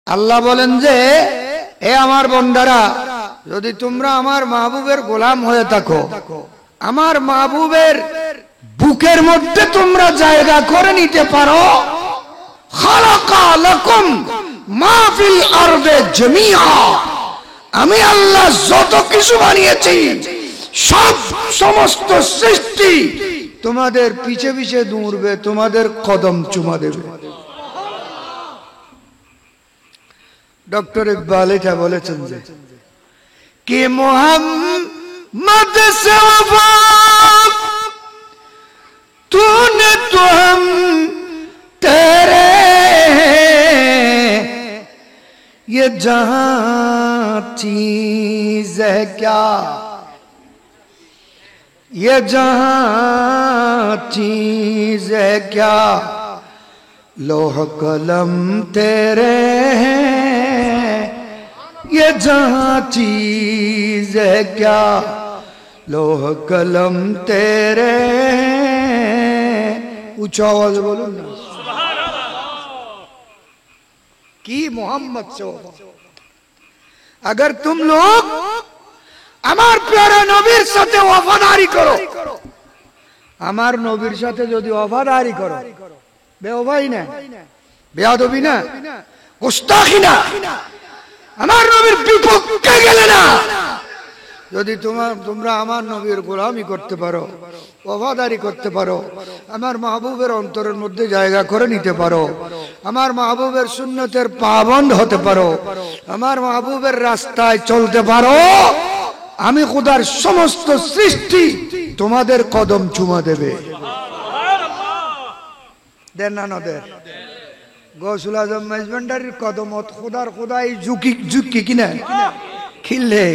আল্লাহ বলেন যে হে আমার বান্দারা, যদি তোমরা আমার মাহবুবের গোলাম হয়ে থাকো, আমার মাহবুবের বুকের মধ্যে তোমরা জায়গা করে নিতে পারো, খালাকা লাকুম মা ফিল আরদে জামিআ, আমি আল্লাহ যত কিছু বানিয়েছি সব সমস্ত সৃষ্টি তোমাদের পিছে পিছে দৌড়বে, তোমাদের কদম চুমা দেবে। डॉक्टर इकबाल এটা বলেছেন যে कि मोहम्मद से वफा तूने तो हम तेरे ये जहां चीज है क्या, ये जहां चीज है क्या, लोह कलम तेरे हैं, ये जहां चीज है क्या, लोह कलम तेरे हैं। ऊंचा आवाज बोलो ना कि मोहम्मद से अगर तुम लोग আমার প্যারা নবীর সাথে ওয়াফাদারি করো, আমার নবীর সাথে যদি ওয়াফাদারি করো, বেওয়াফাই না, বেয়াদবি না, গুস্তাখি না, আমার নবীর বিপক্ষে গেলে না, যদি তোমরা আমার নবীর গোলামি করতে পারো, ওয়াফাদারি করতে পারো, আমার মাহবুবের অন্তরের মধ্যে জায়গা করে নিতে পারো, আমার মাহবুবের সুন্নতের পাবন্দ হতে পারো, আমার মাহবুবের রাস্তায় চলতে পারো, আমি খোদার সমস্ত সৃষ্টি তোমাদের কদম চুমা দেবে। দেন না নদের গৌসুল আজম মেজবান্ডারির কদমত খোদার খোদাই ঝুঁকি কিনা খিলে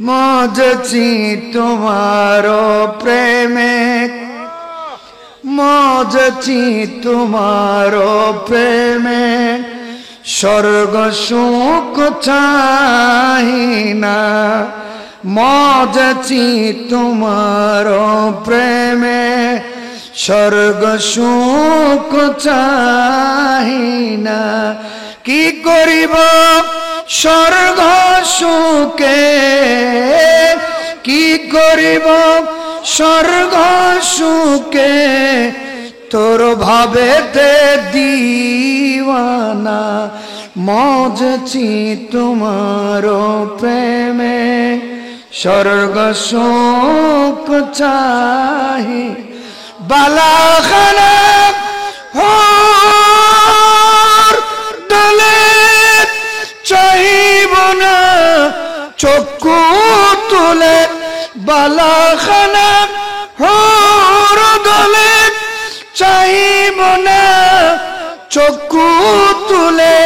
মজছি তোমারো প্রেমে, মজছি তোমারো প্রেমে, স্বর্গ সুখ চাই না, মজছি তোমারো প্রেমে, স্বর্গ সুখ চাই না, কি করিব স্বর্গ সুখে, কি করিব স্বর্গ সুখে, তোর ভাবেতে দিওয়ানা, মজছি তোমারো প্রেমে, স্বর্গ সুখ চাই, বালাখানা হোর দলে চাইব না চক্ষু তুলে, বালাখানা হোর দলে চাইব না চক্ষু তুলে,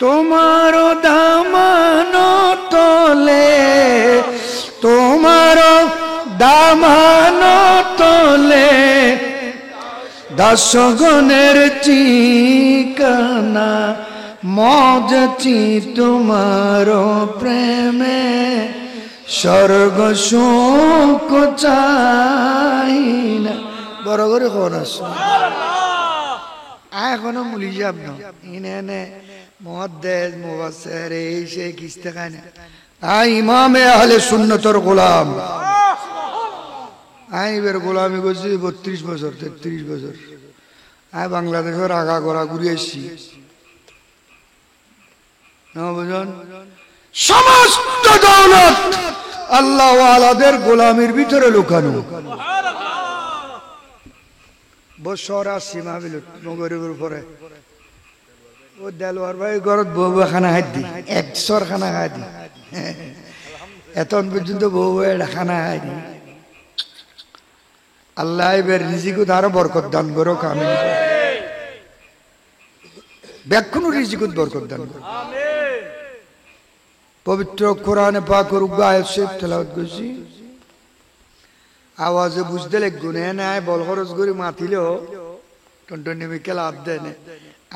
তোমার দামানো তলে, তোমার দামানো তলে, দাসগণের ঠিকানা, মজছি তোমার প্রেমে, স্বর্গ সুখ চাই না। বড় করে খবর এখনো মুলি যাব না, ইনে মুহাদ্দিস মুফাসসির এই সে কিস্তে খায় না, ইমামে আহলে সুন্নতর গোলাম, এবার গোলামি করছি 32 বছর 33 বছর, বাংলাদেশের আগা গড়া ঘুরে এসছি, বুঝুন সমস্ত দৌলত আল্লাহ ওয়ালাদের গোলামির ভিতরে লুকানো। বছর আসছি মাহবিল মগরিবের পরে, ও দেলোয়ার ভাই ঘরত বউ খানা খাই দি, 100 খানা খাই দি, এখন পর্যন্ত বউ খানা খাই দি। আল্লাহ এবার রিজিকও আরো বরকত দান করো, কামিল ব্যাকুনো রিজিকত বরকত দান করো। পবিত্র কোরআনে পাকের আয়াত শরীফ তেলাওয়াত করছি, আওয়াজে বুঝতে লাগবে না, নাই বল খরচ করে মাতিলেও টনটনি বিকেল হাত দেয় না,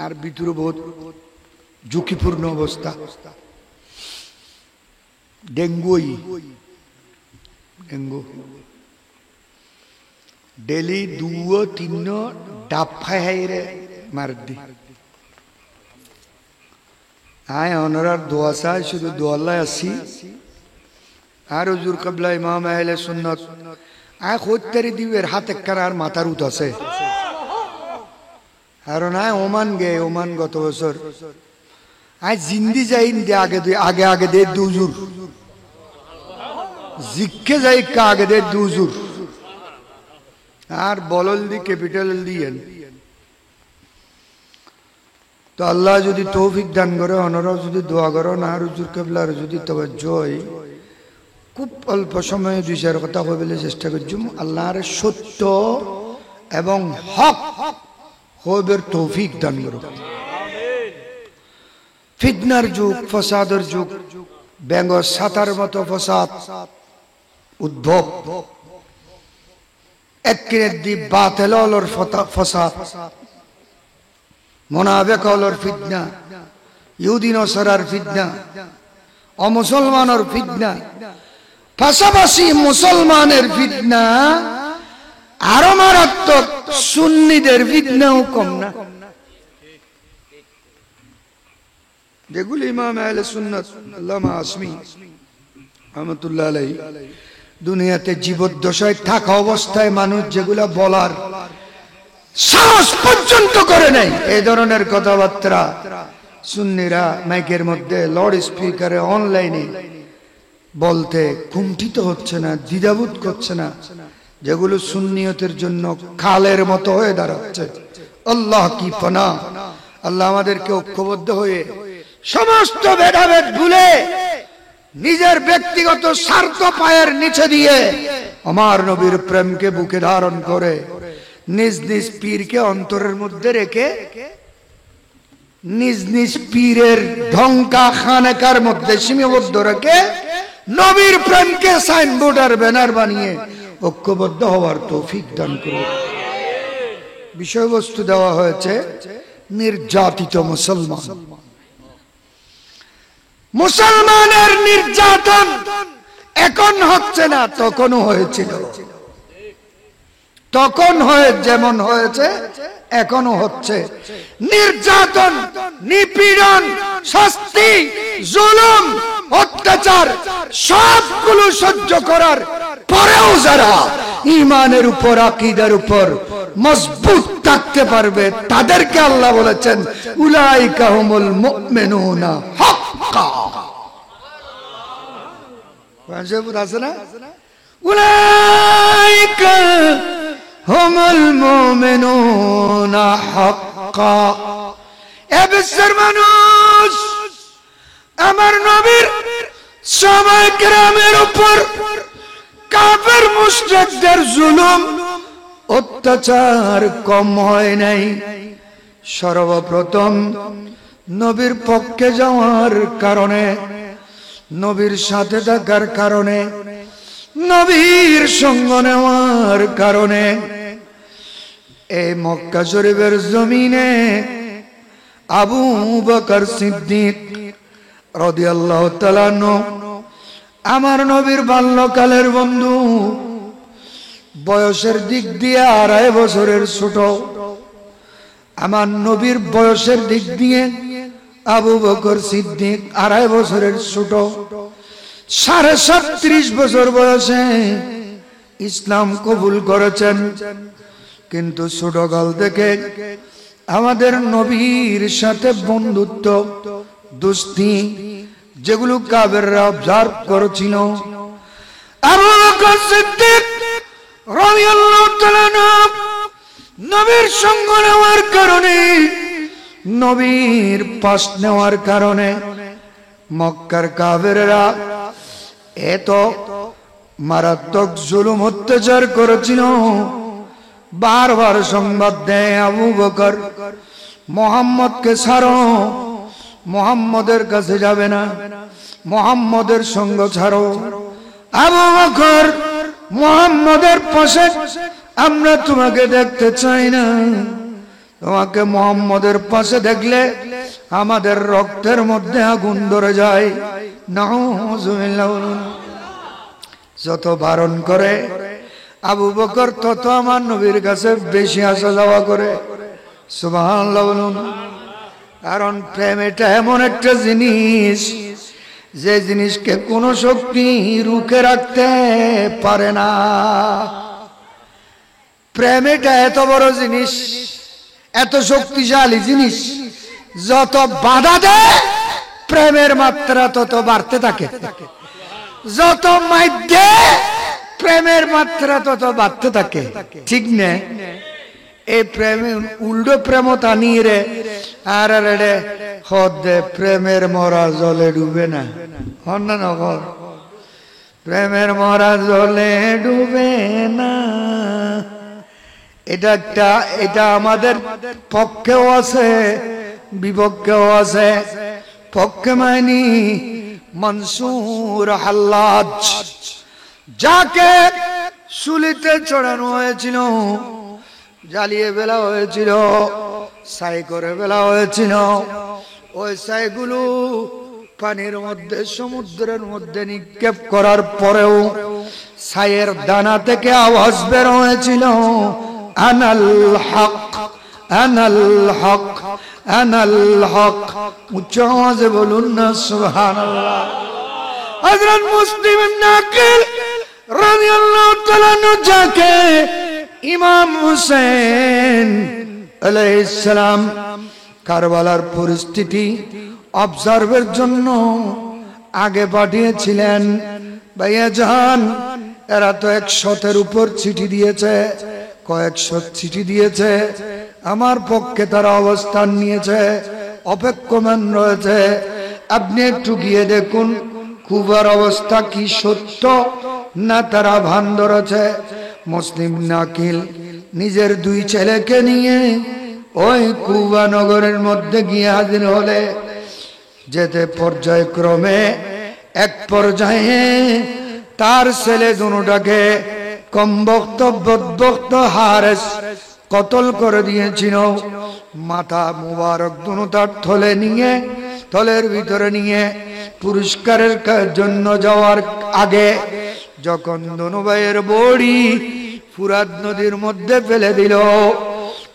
আর ভিতরে বহুত ঝুঁকিপূর্ণ অবস্থা। ডেঙ্গু डेली 2-3 डाफा है रे मार दी আয় অনরার দোয়া চাই, শুধু দোয়াল্লাই আসি। আর হুজুর কিবলা ইমাম আহলে সুন্নাত আয় খোঁজতারি দিবের হাতে কার মাথার উত আছে। আর আয় ওমান গত বছর আয় জিন্দি যাই আগে আগে দে দুজুর জিজ্ঞে যাই আগে দে দুজুর আর বলল দি ক্যাপিটাল দিয়েন। তো আল্লাহ যদি তৌফিক দান করে, অনরাও যদি দোয়া করো না, আর হুজুর কিবলার যদি তওয়াজ্জুই খুব অল্প সময়ে দুই চার কথা কইলে চেষ্টা করছুম। আল্লাহর সত্য এবং হক হইবের তৌফিক দান করো। ফিতনার যুগ, ফসাদের যুগ, ব্যঙ্গ সাতার মতো ফসাদ উদ্ভব। একদিনের দি বাতিল হলোর ফসাদ, মুনাফিক হলোর ফিতনা, ইহুদি নসারার ফিতনা, অমুসলমানের ফিতনা, পাশাপাশি মুসলমানের ফিতনা আরো মারাত্মক, সুন্নিদের ফিতনাও কম না। যেগুলো ইমাম আহলে সুন্নাত আল্লামা আসমি রহমাতুল্লাহ আলাইহি দুনিয়াতে জীবদ্দশায় থাকা অবস্থায় মানুষ যেগুলা বলার সাহস পর্যন্ত করে নাই, এই ধরনের কথাবার্তা সুন্নিরা মাইকের মধ্যে, লাউড স্পিকারে, অনলাইনে বলতে কুণ্ঠিত হচ্ছে না, দ্বিধাবোধ করছে না, যেগুলো সুন্নিয়তের জন্য খালের মতো হয়ে দাঁড়াচ্ছে। আল্লাহ কি পানা! আল্লাহ আমাদেরকে ঐক্যবদ্ধ হয়ে সমস্ত ভেদাভেদ ভুলে নিজের ব্যক্তিগত স্বার্থ পায়ের নিচে দিয়ে আমার নবীর প্রেমকে বুকে ধারণ করে নিজ নিজ পীরকে অন্তরের মধ্যে রেখে নিজ নিজ পীরের ঢঙ্কা খানেকার মধ্যে সীমাবদ্ধ রেখে নবীর প্রেমকে সাইনবোর্ড আর ব্যানার বানিয়ে ঐক্যবদ্ধ হওয়ার তৌফিক দান করুন। বিষয়বস্তু দেওয়া হয়েছে নির্যাতিত মুসলমান। মুসলমানের নির্যাতন এখন হচ্ছে না, তখনও হয়েছিল। তখন যেমন হয়েছে এখনো হচ্ছে। নির্যাতন, নিপীড়ন, শাস্তি, জুলুম, অত্যাচার সবগুলো সহ্য করার পরেও যারা ঈমানের উপর, আকীদার উপর মজবুত থাকতে পারবে তাদেরকে আল্লাহ বলেছেন উলাইকা হুমুল মুমিনুনা হাক্কা। বুঝে আছে না? উলাইকা হুমুল মুমিনুনা হাক্কা। এ বিশ্বের মানুষ, আমার নবীর সাহাবায়ে কেরামের উপর কাফের মুশরিকদের জুলুম অত্যাচার কম হয় নাই। সর্বপ্রথম নবীর পক্ষে যাওয়ার কারণে, নবীর সাথে থাকার কারণে, নবীর সঙ্গ নেওয়ার কারণে এই মক্কা শরীফের জমিনে আবু বকর সিদ্দিক রাদিয়াল্লাহু তাআলা আনহু, আমার নবীর বাল্যকালের বন্ধু, বয়সের দিক দিয়ে 2.5 বছরের ছোট। আমার নবীর বয়সের দিক দিয়ে আবু বকর সিদ্দিক 2.5 বছরের ছোট। 37.5 বছর বয়সে ইসলাম কবুল করেছেন। কিন্তু ছোটকাল থেকে আমাদের নবীর সাথে বন্ধুত্ব, দোস্তি যেগুলো কাফেররা অবজার্ভ করেছিল, আবু বকর সিদ্দিক রাদিয়াল্লাহু তাআলা নবীর সঙ্গ নেওয়ার কারণে, নবীর পাশ নেওয়ার কারণে মক্কার কাফেররা এত মারাত্মক জুলুম অত্যাচার করেছিল। বারবার সংবাদ দেয়, আবু বকর মুহাম্মদকে ছাড়ো, মুহাম্মদের কাছে যাবে না, মুহাম্মদের সঙ্গ ছাড়ো। আবু বকর, মুহাম্মদের পাশে আমরা তোমাকে দেখতে চাই না, তোমাকে মুহাম্মদের পাশে দেখলে আমাদের রক্তের মধ্যে আগুন ধরে যায়। নাউযুবিল্লাহ। যত বারণ করে আবু বকর তত আমার নবীর কাছে বেশি আসা যাওয়া করে। সুবহানাল্লাহ বলুন। কারণ প্রেম এটা এমন একটা জিনিস যে জিনিসকে কোনো শক্তি রুখে রাখতে পারে না। প্রেম এটা এত বড় জিনিস, এত শক্তিশালী জিনিস, যত বাধা দেয় প্রেমের মাত্রা তত বাড়তে থাকে, যত মাইধ্যে প্রেমের মাত্রা তত বাড়তে থাকে। ঠিক না? এই প্রেমে উল্টো প্রেমতা নিয়ে রে আর রে হদে প্রেমের মরা জলে ডুবে না। অন্যান্য প্রেমের মরা জলে ডুবে না, এটা আমাদের পক্ষেও আছে বিপক্ষেও আছে। পক্ষে মানি মনসুর হাল্লাজ, যাকে শুলিতে চড়ানো হয়েছিল, জ্বালিয়ে ফেলা হয়েছিল, ছাই করে ফেলা হয়েছিল। ওই ছাইগুলো পানির মধ্যে সমুদ্রের মধ্যে নিক্ষেপ করার পরেও ছাইয়ের দানা থেকে আওয়াজ বের হয়েছিল, আনাল হক, আনাল হক, আনাল হক। উচ্চ আওয়াজে বলুন না সুবহানাল্লাহ। হযরত মুসলিম ইবনে আকিল রাদিয়াল্লাহু তাআলা আনহু, যাকে ইমাম হুসেন আলাইহিস সালাম কারবালার পরিস্থিতি অবজার্ভের জন্য আগে পাঠিয়েছিলেন, ভাইয়া জান এরা তো 100-এর উপর চিঠি দিয়েছে, কয়েকশো চিঠি দিয়েছে, আমার পক্ষে তারা অবস্থান নিয়েছে, অপেক্ষমান রয়েছে। আপনি একটু গিয়ে দেখুন কুবার অবস্থা কি সত্য না তারা ভান ধরেছে। মুসলিম নাকিল নিজের 2 ছেলেকে নিয়ে ওই কুবা নগরের মধ্যে গিয়ে হাজির হলে, যেতে পর্যায়ক্রমে এক পর্যায়ে তার ছেলে দুটাকে কমবক্ত বদবক্ত হারেস কতল করে দিয়েছিল। মাথা মুবারক দুটার থলের ভিতরে নিয়ে পুরস্কারের জন্য যাওয়ার আগে যখন দোনো ভাইয়ের বড়ি ফুরাত নদীর মধ্যে ফেলে দিল,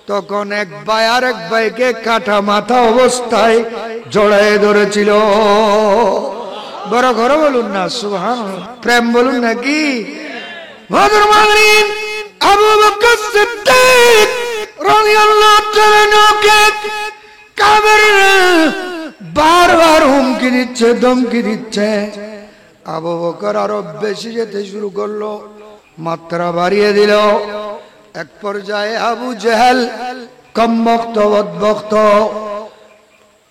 তখন এক ভাই আর এক ভাইকে কাটা মাথা অবস্থায় জড়ায় ধরেছিল। বড় ঘরে বলুন না সুবহানাল্লাহ। প্রেম বলুন নাকি? আবু বকর সিদ্দিক রাদিয়াল্লাহু তাআলা আনহুকে কাফেররা বারবার হুমকি দিচ্ছে, ধমকি দিচ্ছে। আবু বকর আরো বেশি যেতে শুরু করলো, মাত্রা বাড়িয়ে দিল। এক পর্যায়ে আবু জেহেল কমবক্ত বদবক্ত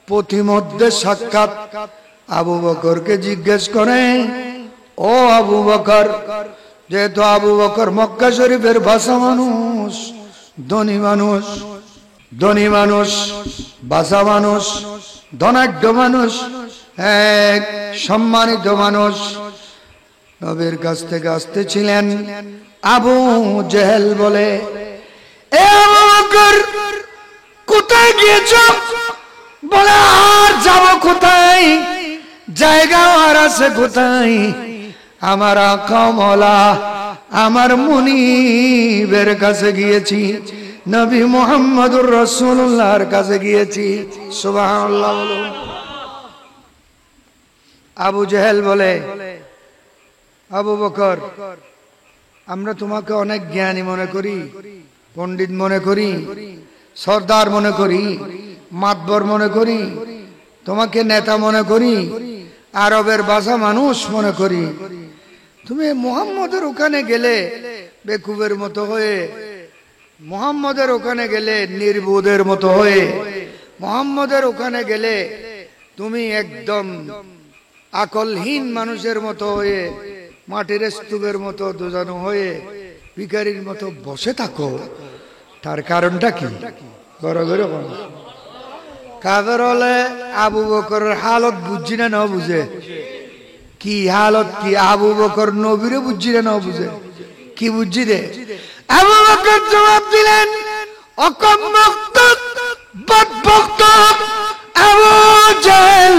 পথিমধ্যে সাক্ষাৎ আবু বকরকে জিজ্ঞেস করে, ও আবু বকর, যেহেতু আবু বকর মক্কা শরীফের ভাষা মানুষ, ধনী মানুষ, ধনী মানুষ, ভাষা মানুষ, ধনাঢ্য মানুষ, এক সম্মানিত মানুষ, নবীর কাছ থেকে আসতেছিলেন। আবু জেহেল বলে, এ আবু বকর কোথায় গিয়েছ? বলে, আর যাব কোথায়, জায়গা আর আছে কোথায়? আমার আকা মওলা আমার মুনিবের কাছে গিয়েছি, নবী মুহাম্মদুর রাসূলুল্লাহর কাছে গিয়েছি। সুবহানাল্লাহ বলুন। আবু জেহেল বলে, আবু বকর, আমরা তোমাকে অনেক জ্ঞানী মনে করি, পণ্ডিত মনে করি, সর্দার মনে করি, মাতবর মনে করি, তোমাকে নেতা মনে করি, আরবের ভাষা মানুষ মনে করি। তুমি মুহাম্মদের ওখানে গেলে বেকুবের মতো হয়ে, মুহাম্মদের ওখানে গেলে নির্বোধের মতো হয়ে, মুহাম্মদের ওখানে গেলে তুমি একদম আকলহীন মানুষের মতো হয়ে, মাটির স্তূপের মতো দোজানো হয়ে ভিখারির মতো বসে থাকো। তার কারণটা কি? কাদের হলে আবু বকরের হালত বুঝছি না বুঝে? কি হালত, কি আবু বকর নবীরে বুঝছি না বুঝে? কি বুঝছি রে? আবু বকর জবাব দিলেন, অকমবক্ত বদবক্ত আবু জেহেল,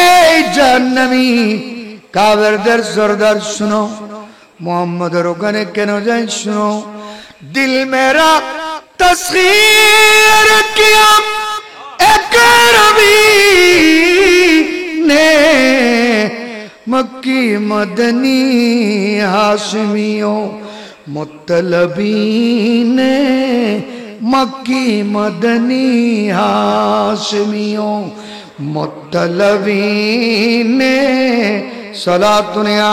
এই জাহান্নামী কাফেরদের সরদার শুনো, মুহাম্মদের ওখানে কেন যাই শুনো। দিল মেরা তসখীর কিয়া এক नबी ने मक्की मदनी हाशमियों मुत्तलबी ने मक्की मदनी हाशमियों मुत्तलबी ने सलातुनिया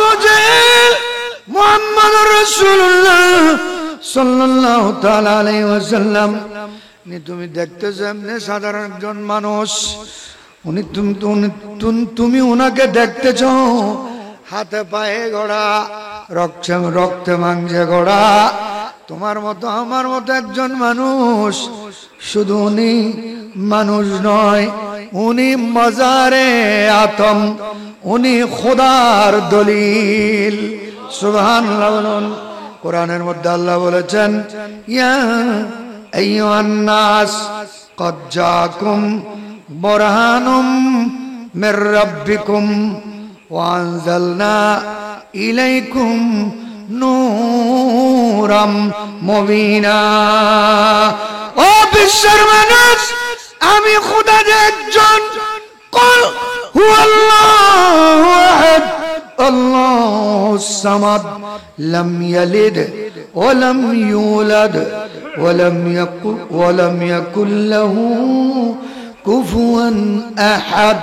मुझे मोहम्मद रसूलुल्लाह सल्लल्लाहु ताला अलैहि वसल्लम ने তুমি দেখতেছো এমনি সাধারণ একজন মানুষ উনি তুমি ওনাকে দেখতেছো হাতে পায়ে গড়া রক্তে মাংসে গড়া তোমার মতো আমার মতো একজন মানুষ শুধু উনি মানুষ নয় উনি মাজারে আতম উনি খোদার দলিল সুবহানাল্লাহ বলুন কোরআনের মধ্যে আল্লাহ বলেছেন ইয়া আইয়ুহান নাস ক্বাদ জাআকুম বুরহানুম মির রাব্বিকুম ওয়া আনজালনা ইলাইকুম নূরাম মুবিনা ও বিশ্বের মানুষ আমি খোদা যে একজন কুল হুয়াল্লাহু আহাদ আল্লাহুস সামাদ লাম ইয়ালিদ ওয়া লাম ইউলাদ ওয়া লাম ইয়াকুল লাহু কুফুয়ান আহাদ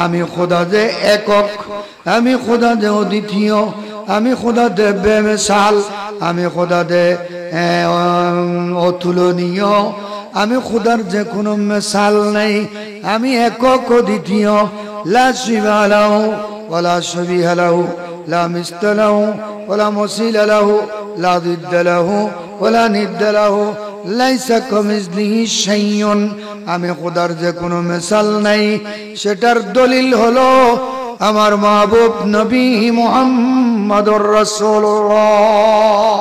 আমি খোদা যে একক আমি খোদা যে অদ্বিতীয় আমি খোদা যে বেমিসাল আমি খোদা যে অতুলনীয় আমি খোদার যে কোনো মিসাল নাই আমি একক অদ্বিতীয় লা শিবা লাহু ওয়ালা শাবিহা লাহু লা মিসলা লাহু ওয়ালা মুসিলা লাহু লা দিদ্দা লাহু ওয়ালা নিদ্দা লাহু লাইসা কামিসলিহি শাইউন আমি খোদার যে কোনো মিসাল নাই সেটার দলিল হলো আমার মাহবুব নবী মুহাম্মদুর রাসূলুল্লাহ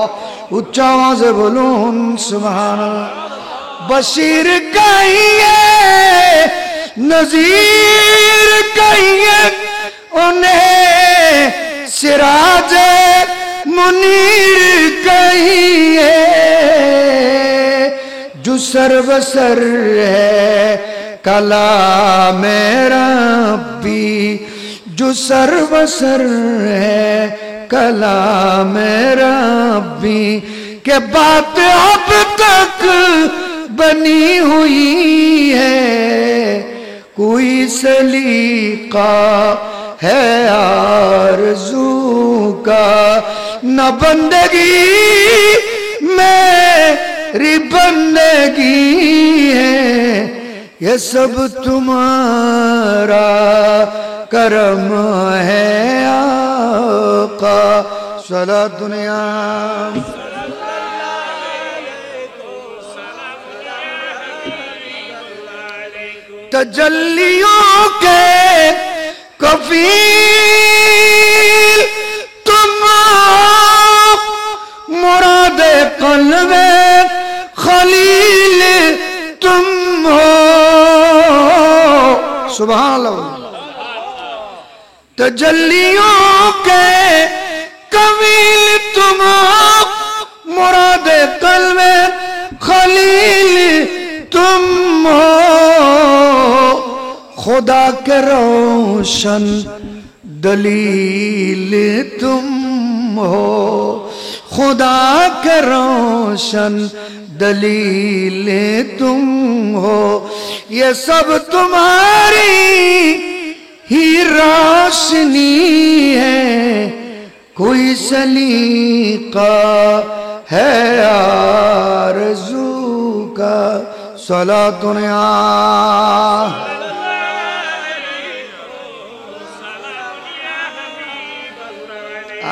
উচ্চ আওয়াজে বলুন সুবহানাল্লাহ बशीर कहिए नजीर कहिए उन्हें सिराज मुनीर कहिए जो सर्वसर है कलाम रब्बी जो सर्वसर है कलाम रब्बी के बात अब तक बनी हुई है कोई सलीका है आरज़ू का न बंदगी मेरी बंदगी है ये सब तुम्हारा करम है आका सला दुनिया तजल्लियों के कफील तुम मुराद क़ल्बे खलील तुम हो सुभान अल्लाह तजल्लियों के कफील तुम मुराद क़ल्बे खलील तुम हो खुदा के रोशन दलील तुम हो खुदा के रोशन दलील तुम हो ये सब तुम्हारी ही रोशनी है कोई सलीका है आरज़ू का सलातुनिया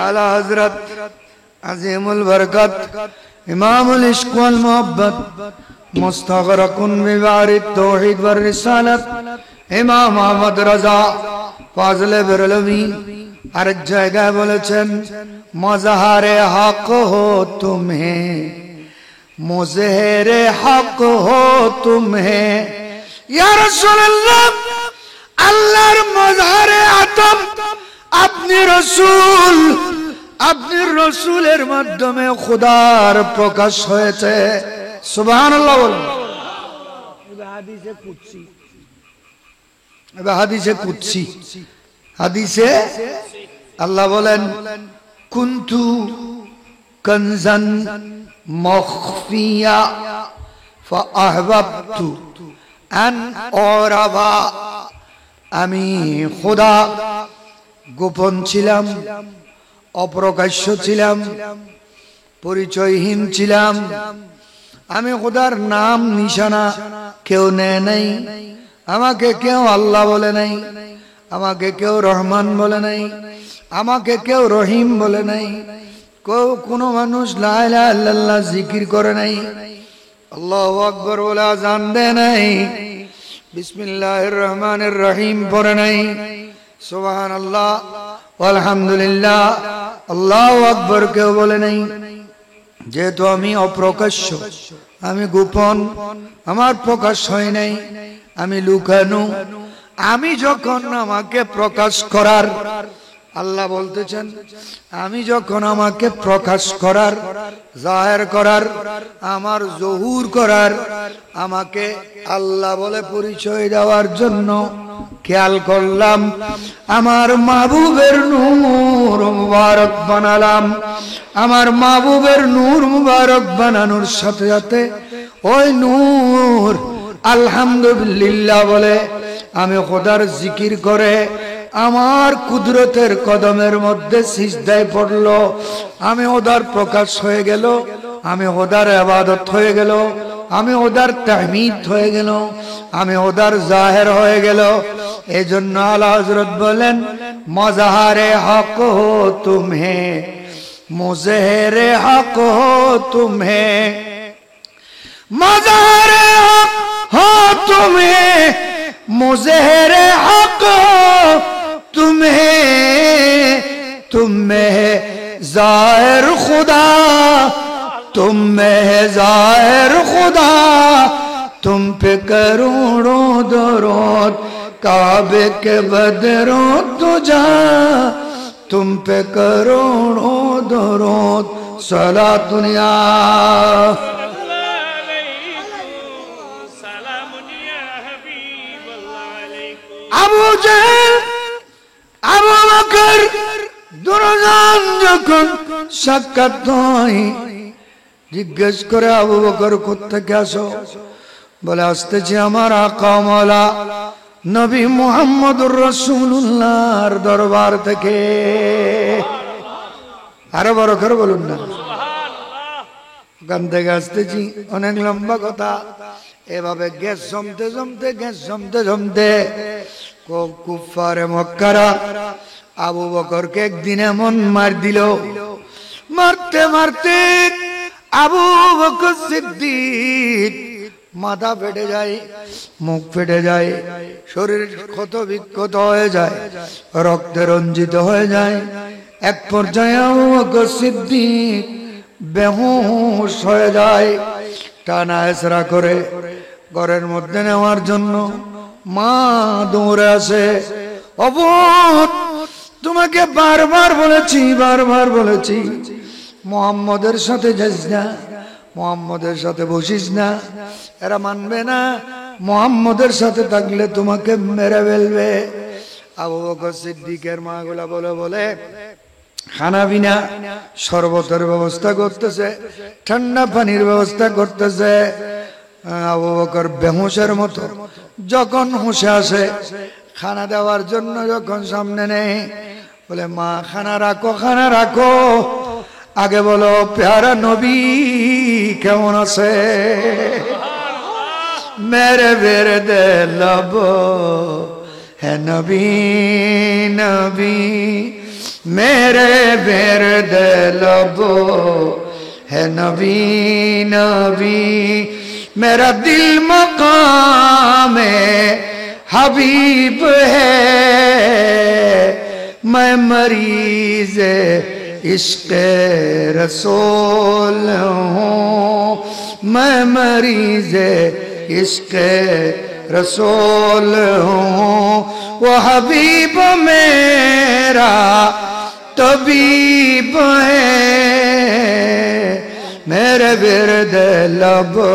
आला हजरत अज़ीमुल बरकत इमामुल इश्क़ वल मोहब्बत मुस्तग़रक़ुन बिबारित तौहीद व रिसालत इमाम अहमद रज़ा फाज़िल बरेलवी हर जगह बोलेছেন मज़हरे हक़ हो तुम्हें मुज़हिरे हक़ हो तुम्हें या रसूल अल्लाह अल्लाहर मज़हरे आतम अपने रसूल আপনি রসুলের মাধ্যমে খোদার প্রকাশ হয়েছে। সুবহানাল্লাহ বলুন। হাদিসে কুদসি, হাদিসে আল্লাহ বলেন কুনতু কানজান মখফিয়া ফাআহবাবতু আন ওরাবা। আমি খোদা গোপন ছিলাম, অপ্রকাশ্য ছিলাম, পরিচয়হীন ছিলাম। আমি খোদার নাম নিশানা কেউ নেয় নাই, আমাকে কেউ আল্লাহ বলে নাই, আমাকে কেউ রহমান বলে নাই, আমাকে কেউ রহিম বলে নাই, কেউ কোনো মানুষ লা ইলাহা ইল্লাল্লাহ জিকির করে নাই, আল্লাহু আকবার বলে আযান দেয় নাই, বিসমিল্লাহির রহমানির রহিম পড়ে নাই, সুবহানাল্লাহ আলহামদুলিল্লাহ আল্লাহু আকবার কেউ বলে নাই। যেহেতু আমি অপ্রকাশ্য, আমি গোপন, আমার প্রকাশ হয় নাই, আমি লুকানো। আমি যখন আমাকে প্রকাশ করার, আল্লাহ বলতেছেন আমি যখন আমাকে প্রকাশ করার, জাহের করার, আমার জহুর করার, আমাকে আল্লাহ বলে পরিচয় দেওয়ার জন্য খেয়াল করলাম, আমার মাহবুবের নূর মুবারক বানালাম। আমার মাহবুবের নূর মুবারক বানানোর সাথে সাথে ওই নূর আলহামদুলিল্লাহ বলে আমি খোদার জিকির করে আমার কুদরতের কদমের মধ্যে সিজদায় পড়ল। আমি ওদার প্রকাশ হয়ে গেল, আমি ওদার ইবাদত হয়ে গেল, আমি ওদার তাহমিদ হয়ে গেল, আমি ওদার জাহের হয়ে গেল। এই জন্য আলা হযরত বলেন মজাহারে হক হো তুমহে, মুজহেরে হক হো তুমহে, মজাহারে হক হো তুমহে, मुज़हरे हक तुम्हें, तुम में है ज़ाहिर खुदा, तुम में है ज़ाहिर खुदा, तुम पे करोड़ों दरूद काबे के बदरों तुझा, तुम पे करोड़ों दरूद सलातुनिया। আবু জেহেল, আবু বকর দুজন যখন সাক্ষাৎ হয়, জিজ্ঞেস করে আবু বকর কোত্থেকে আসো? বলে আসতেছি আমার আকা মাওলা নবী মুহাম্মদুর রাসূলুল্লাহর দরবার থেকে। আরো বড় করে বলুন না, ওখান থেকে আসতেছি। অনেক লম্বা কথা। এভাবে গ্যাস জমতে জমতে গ্যাস জমতে জমতে কুফারে মক্কারা আবু বকরকে একদিন এমন মার দিল, মারতে মারতে আবু বকর সিদ্দিক মাথা ফেটে যায়, মুখ ফেটে যায়, শরীর ক্ষত বিক্ষত হয়ে যায়, রক্তে রঞ্জিত হয়ে যায়। এক পর্যায়ে আবু বকর সিদ্দিক বেহুশ হয়ে যায়। টানা হেসরা করে ঘরের মধ্যে নেওয়ার জন্য মা দৌড়ে আসে। অবুদ, তোমাকে বারবার বলেছি, বারবার বলেছি মুহাম্মদের সাথে যাস না, মুহাম্মদের সাথে বসিস না, এরা মানবে না, মুহাম্মদের সাথে থাকলে তোমাকে মেরে ফেলবে। আবু বকর সিদ্দিকের মা গুলা বলে বলে খানা বিনা শরবতের ব্যবস্থা করতেছে, ঠান্ডা পানির ব্যবস্থা করতেছে। আবু বকর বেহুশের মতো যখন হুঁশে আসে, খানা দেওয়ার জন্য যখন সামনে নেই, বলে মা খানা রাখো, খানা রাখো, আগে বলো প্যারা নবী কেমন আছে? মেরে বেরে দে लब है नबी नबी, मेरे बेरे दे लब है नबी नबी, मेरा दिल मकाम हबीब है, मैं मरीज इश्क़ रसूल हूँ, मैं मरीज इश्क़ रसूल हूँ। वो हबीब मेरा तबीब है मेरे विरद लबो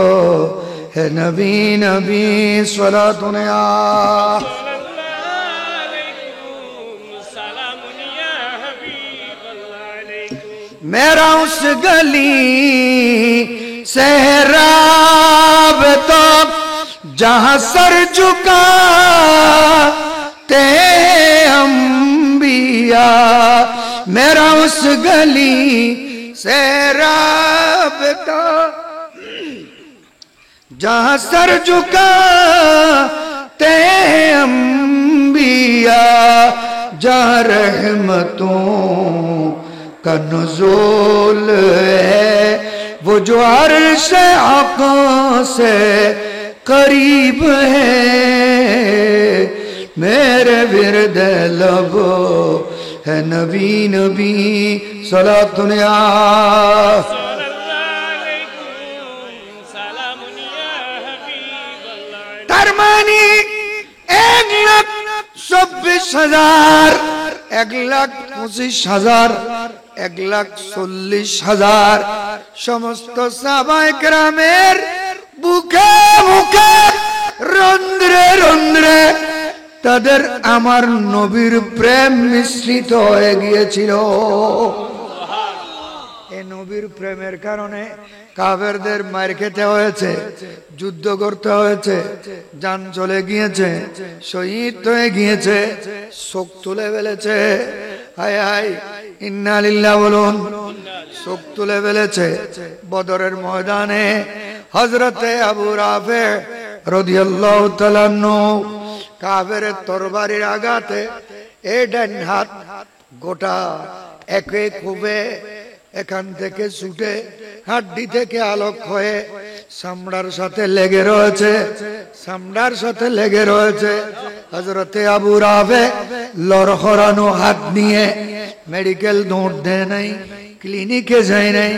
है नबी नबी सलातुन या मेरा उस गली सहराब तो जहां सर झुका ते अंबिया मेरा उस गली सहराब तो जहां सर झुका ते अंबिया जहां रहमतों का नुज़ूल है वो जो अर्श आका से करीब है मेरे विरद लबो है नबी नबी सलातुन या तरमानी 1,26,000 1,25,000 1,40,000 সমস্ত সাহাবায়ে কেরামের বুকে বুকে রন্ধ্রে রন্ধ্রে তাদের আমার নবীর প্রেম মিশ্রিত হয়ে গিয়েছিল এই নবীর প্রেমের কারণে কাফেরদের মার খেতে হয়েছে যুদ্ধ করতে হয়েছে জান চলে গিয়েছে শহীদ হয়ে গিয়েছে চোখ তুলে ফেলেছে হায় হায় ইন্না লিল্লাহি বলুন চোখ তুলে ফেলেছে বদরের ময়দানে হযরতে আবু রাফে রাদিয়াল্লাহু তাআলা আনহু কাফেরের তরবারির আঘাতে এই ডান হাত গোটা একে খুবে এখান থেকে ছুটে হাড্ডি থেকে আলোক হয়ে চামড়ার সাথে লেগে রয়েছে চামড়ার সাথে লেগে রয়েছে হযরতে আবু রাফে লড়খড়ানো হাত নিয়ে মেডিকেল দৌড় দেয় নাই ক্লিনিকে যায় নাই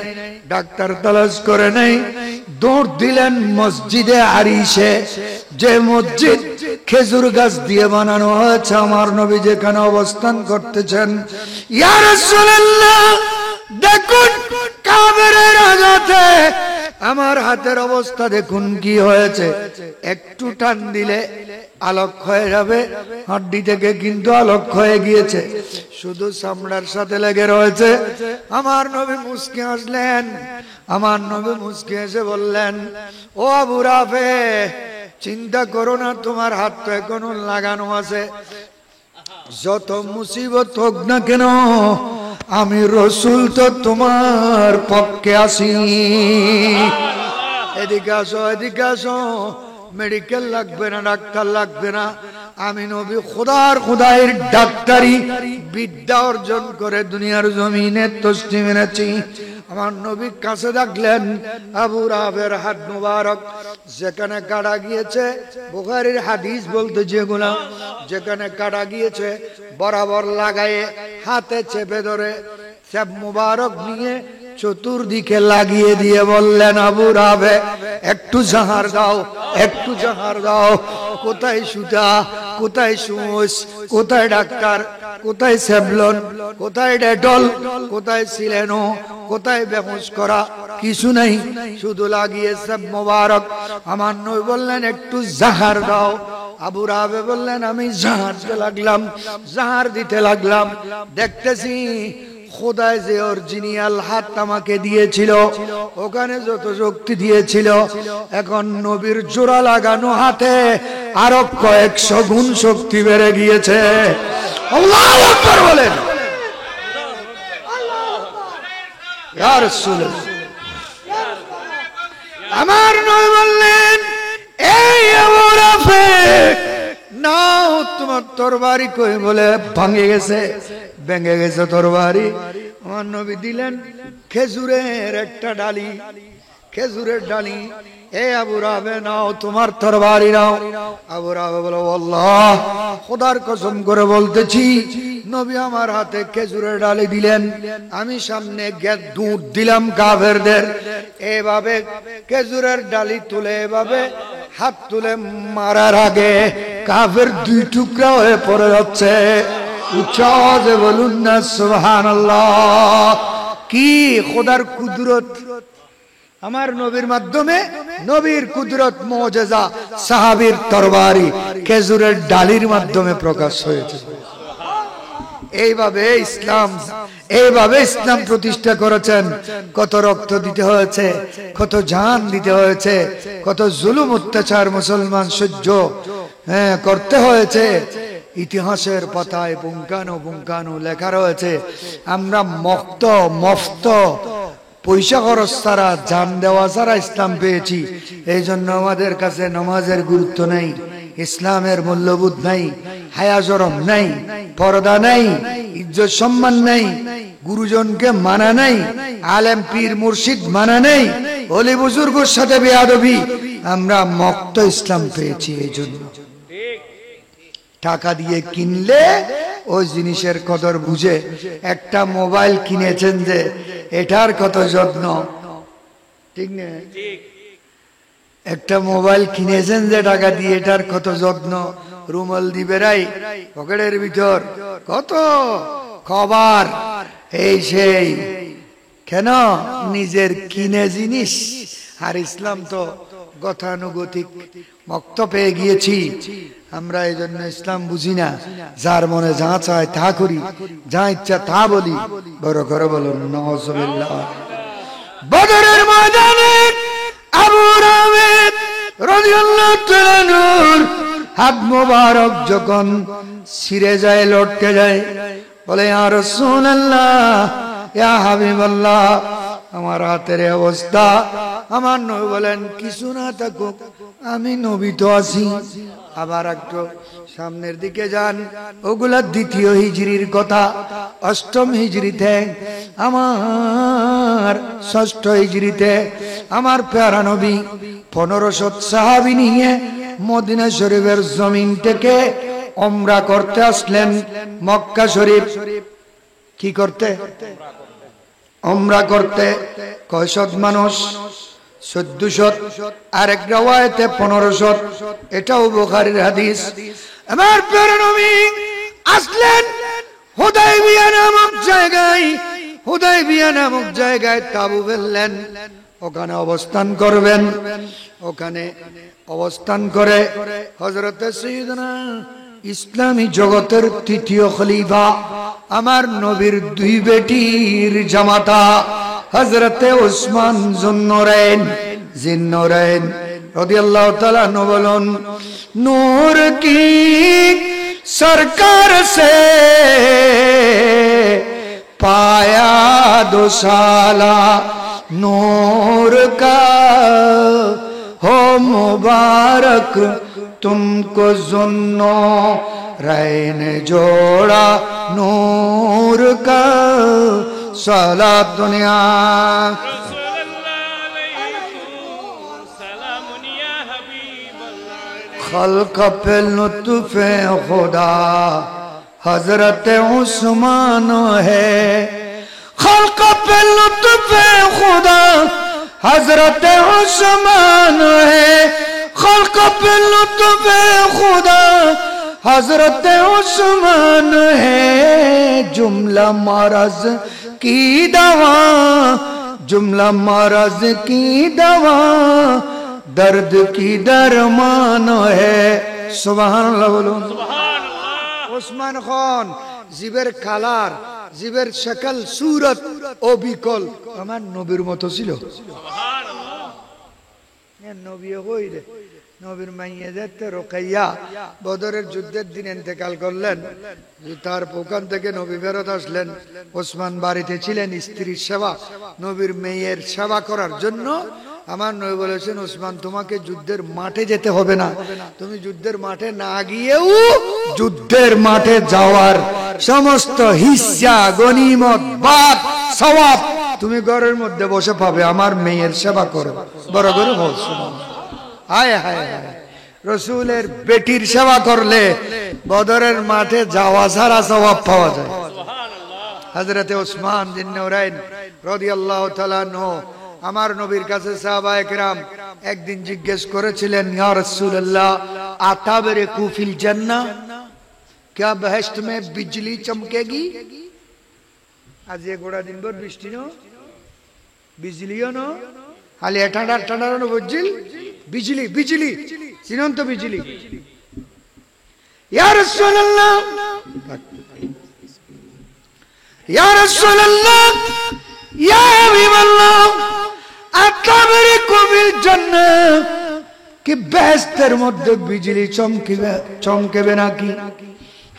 ডাক্তার তালাশ করে নাই দৌড় দিলেন মসজিদে আরিশে যে মসজিদ খেজুর গাছ দিয়ে বানানো হয়েছে আমার নবী যেখানে অবস্থান করতেছেন ইয়া রাসূলুল্লাহ দেখুন কাফেরের আঘাতে আমার হাতের অবস্থা দেখুন কি হয়েছে একটু টান দিলে আলোক হয়ে যাবে হাড্ডি থেকে কিন্তু আলোক হয়ে গিয়েছে শুধু চামড়ার সাথে লেগে রয়েছে আমার নবী মুস্কি হাসলেন আমার নবী মুস্কি হেসে বললেন ও আবু রাফে চিন্তা করো না তোমার হাত তো এখনো লাগানো আছে যত মুসিবত হোক না কেন আমি রসুল তো তোমার পক্ষে আসি এদিকে আসো মেডিকেল লাগবে না ডাক্তার লাগবে না আমি নবী খোদার ডাক্তারি বিদ্যা অর্জন করে দুনিয়ার জমিনে তসলিম এনেছি আমার নবী কাছে ডাকলেন আবু রাফের হাত মুবারক যেখানে কাটা গিয়েছে বুখারীর হাদিস বলতে যেগুলা যেখানে কাটা গিয়েছে বরাবর লাগায়ে হাতে চেপে ধরে সব মুবারক নিয়ে চতুর্দিকে লাগিয়ে দিয়ে বললেন আবু রাফে একটু জাহার দাও কোথায় সুতা কোথায় সুচ কোথায় ডাক্তার কোথায় সেভলন কোথায় ডেটল কোথায় সিলেনো কোথায় বেহুশ করা কিছু নাই শুধু লাগিয়ে সব মুবারক আমার নবী বললেন একটু জাহার দাও আবু রাফে বললেন আমি জাহার দিতে লাগলাম দেখতেছি খোদায় যে অরিজিনাল হাত আমাকে দিয়েছিল ওখানে যত শক্তি দিয়েছিল এখন নবীর জোড়া লাগানো হাতে আরো কয়েকশো গুণ শক্তি বেড়ে গিয়েছে আল্লাহু আকবার বলেন ইয়া রাসূলুল্লাহ আমার নবী বললেন এই আবু রাফে নাও তোমার তরবারি কই বলে ভেঙে গেছে তরবারি আমার নবী দিলেন খেজুরের একটা ডালি এ আবু রাফে নাও তোমার তরবারি নাও আবু রাফে বলে আল্লাহ খোদার কসম করে বলতেছি নবী আমার হাতে খেজুরের ডালি দিলেন আমি সামনে গেট দুধ দিলাম কাফেরদের এভাবে খেজুরের ডালি তুলে এভাবে হাত তুলে মারার আগে কাফের দুই টুকরা হয়ে পড়ে যাচ্ছে উচ্চ আওয়াজে বলুন না সুবহানাল্লাহ। কি খোদার কুদরত! আমার নবীর মাধ্যমে নবীর কুদরত, মুজিজা, সাহাবীর তরবারি খেজুরের ডালির মাধ্যমে প্রকাশ হয়েছে। এইভাবে ইসলাম প্রতিষ্ঠা করেছেন। কত রক্ত দিতে হয়েছে, কত জান দিতে হয়েছে, কত জুলুম অত্যাচার মুসলমান সহ্য করতে হয়েছে। ইতিহাসের পাতায় বুঙ্কানো বুঙ্কানো লেখা রয়েছে। আমরা মফত পয়সা খরচ ছাড়া, জান দেওয়া ছাড়া ইসলাম পেয়েছি। এই জন্য আমাদের কাছে নামাজের গুরুত্ব নেই, ইসলামের মূল্যবোধ নাই, হায়া শরম নাই, পর্দা নাই, ইজ্জত সম্মান নাই, গুরুজনকে মানা নাই, আলেম পীর মুর্শিদ মানা নাই, ওলি বুজুর্গের সাথে বেয়াদবি। আমরা মুক্ত ইসলাম পেয়েছি। এই জন্য টাকা দিয়ে কিনলে ওই জিনিসের কদর বুঝে। একটা মোবাইল কিনেছেন যে এটার কত যত্ন, ঠিক না? একটা মোবাইল কিনেছেন যে টাকা দিয়ে, এটার কত যত্ন। রুমাল দিবে রাই পকেটের ভিতর, কত খবর এই সেই। কেন? নিজের কিনে জিনিস। আর ইসলাম তো গতানুগতিক, মুক্ত পেয়ে গিয়েছি আমরা। এই জন্য ইসলাম বুঝি না। যার মনে যা চায় তা করি, যা ইচ্ছা তা বলি। বড় করে বলুন নাউজুবিল্লাহ। বদরের ময়দানে আবু রামেদ রাদিয়াল্লাহু তাআলা নূর হাত মোবারক যখন ছিঁড়ে যায়, লটকে যায়, বলে ইয়া রাসূলুল্লাহ, ইয়া হাবিবাল্লাহ, আমার হাতের অবস্থা। আমার নবী বলেন কিছু না থাকুক, আমি নবী তো আছি। আবার একটু সামনের দিকে যান, ওগুলা দ্বিতীয় হিজরির কথা। অষ্টম হিজরিতে আমার, ষষ্ঠ হিজরিতে আমার প্যারা নবী 1500 সাহাবী নিয়ে মদিনা শরীফের জমিন থেকে উমরা করতে আসলেন। মক্কা শরীফ কি করতে? উমরা করতে। কয়শত মানুষ? 1400। আর এক riwayate 1500। এটাও বুখারীর হাদিস। আমার প্রিয় নবী আসলেন হুদায়বিয়া নামক জায়গায়। হুদায়বিয়া নামক জায়গায় তাবু ফেললেন, ওখানে অবস্থান করবেন। ওখানে অবস্থান করে হযরত সাইয়্যিদনা ইসলামী জগতের তৃতীয় খলিফা, আমার নবীর দুই বেটির জামাতা হযরতে উসমান জিন্নুরাইন রাদিয়াল্লাহু তাআলা আনহু বলেন, নূর কি সরকার সে পায়া দুসালা, नूर का हो मुबारक तुमको जुन्नो रैन जोड़ा, नूर का सला दुनिया खल्क पे लुत्फ़े खुदा हजरत उस्मान है, खल्क पे लुत्फ़े खुदा हजरत उस्मान है, खल्क पे लुत्फ़े खुदा हजरत उस्मान है, जुमला मरज की दवा, जुमला मरज की दवा दर्द की दरमान है। सुबहानअल्लाह बोलूं। उस्मान खान জিবের কালার, জিবের শকল সুরত ও বিকল আমার নবীর মতো ছিল। সুবহানাল্লাহ। নবী হইরে নবীর মাইয়া যেতে রোকাইয়া বদরের যুদ্ধের দিন ইন্তেকাল করলেন। তার ওখান থেকে নবী ফেরত আসলেন। ওসমান বাড়িতে ছিলেন স্ত্রীর সেবা, নবীর মেয়ের সেবা করার জন্য। আমার নবী বলেছেন, ওসমান তোমাকে যুদ্ধের মাঠে যেতে হবে না, তুমি যুদ্ধের মাঠে না গিয়েও যুদ্ধের মাঠে যাওয়ার সমস্ত হিস্সা গনিমত বাদ সওয়াব তুমি ঘরের মধ্যে বসে পাবে, আমার মেয়ের সেবা করো। বড় করে বল সুবহানাল্লাহ। হায় হায় হায়, রাসূলের বেটির সেবা করলে বদরের মাঠে যাওয়া ছাড়া সওয়াব পাওয়া যায়। সুবহানাল্লাহ। হযরতে ওসমান জিন্নুরাইন রাদিয়াল্লাহু তাআলা আনহু আমার নবীর কাছে সাহাবায়ে কেরাম একদিন জিজ্ঞেস করেছিলেন, ইয়া রাসূলুল্লাহ আতাবরিকু ফিল জান্নাহ, क्या बहश्त में बिजली चमकेगी? आज एक गोड़ा दिन भर বৃষ্টি नो बिजलियों नो हाले ठंडा ठंडा नो बुझिल बिजली बिजली सिनों तो बिजली या रसूल अल्लाह या रसूल अल्लाह या हबीब अल्लाह अतबरिकु बिल जन्नह कि बेहस्तेर मध्य बिजली चमकेबे नाकि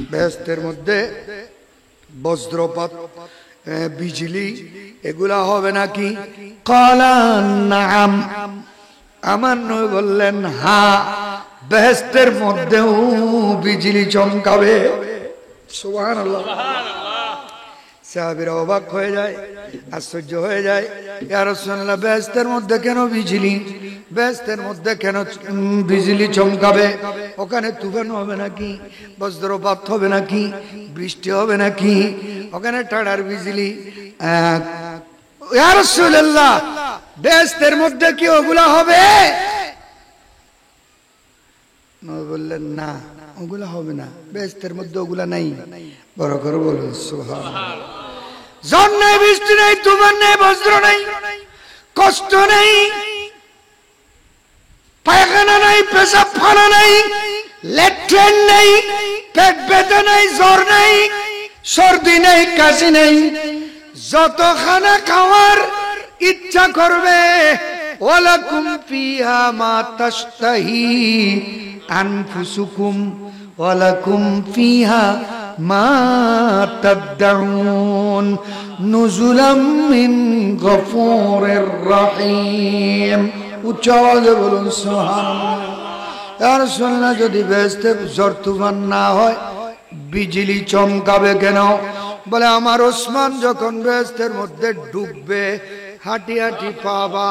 बेहस्तेर मध्य वज्रपात बिजली एगुला होबे नाकि काला नाम आमार नबी बोललेन हाँ बेहस्तेर मध्य बिजली चमकाबे सुबहानाल्लाह साहाबीरा अबाक হয়ে যায় आश्चर्य হয়ে যায় या রাসূলুল্লাহ বেহেশতের মধ্যে কেন বিজলি বেহেশতের মধ্যে কেন বিজলি চমকাবে ওখানে তুফান হবে নাকি বজ্রপাত হবে নাকি বৃষ্টি হবে নাকি ওখানে টাড়ার বিজলি या রাসূলুল্লাহ বেহেশতের মধ্যে কি ওগুলা হবে নবী বললেন না ওগুলা হবে না বেহেশতের মধ্যে ওগুলা নাই বড় করে বলুন সুবহানাল্লাহ জন নাই বৃষ্টি নাই তুফান নাই বজ্র নাই কষ্ট নাই পায়খানা নাই পেশাব ফানা নাই ল্যাট্রিন নাই পেট ব্যথা নাই জ্বর নাই সর্দি নাই কাশি নাই যত খানা খাওয়ার ইচ্ছা করবে ওয়ালাকুম ফিহা মা তাশতাহি আনফুসুকুম ওয়ালাকুম ফিহা মা তাদউন নুজুলাম মিন গফুরির রহিম উচ্চাওয়াজে বলুন সুবহানাল্লাহ ইয়া রাসূলুল্লাহ যদি বেহেশতে ঝড় তুফান না হয় বিজলি চমকাবে কেন বলে আমার ওসমান যখন বেহেশতের মধ্যে ডুববে হাঁটি হাঁটি পাবা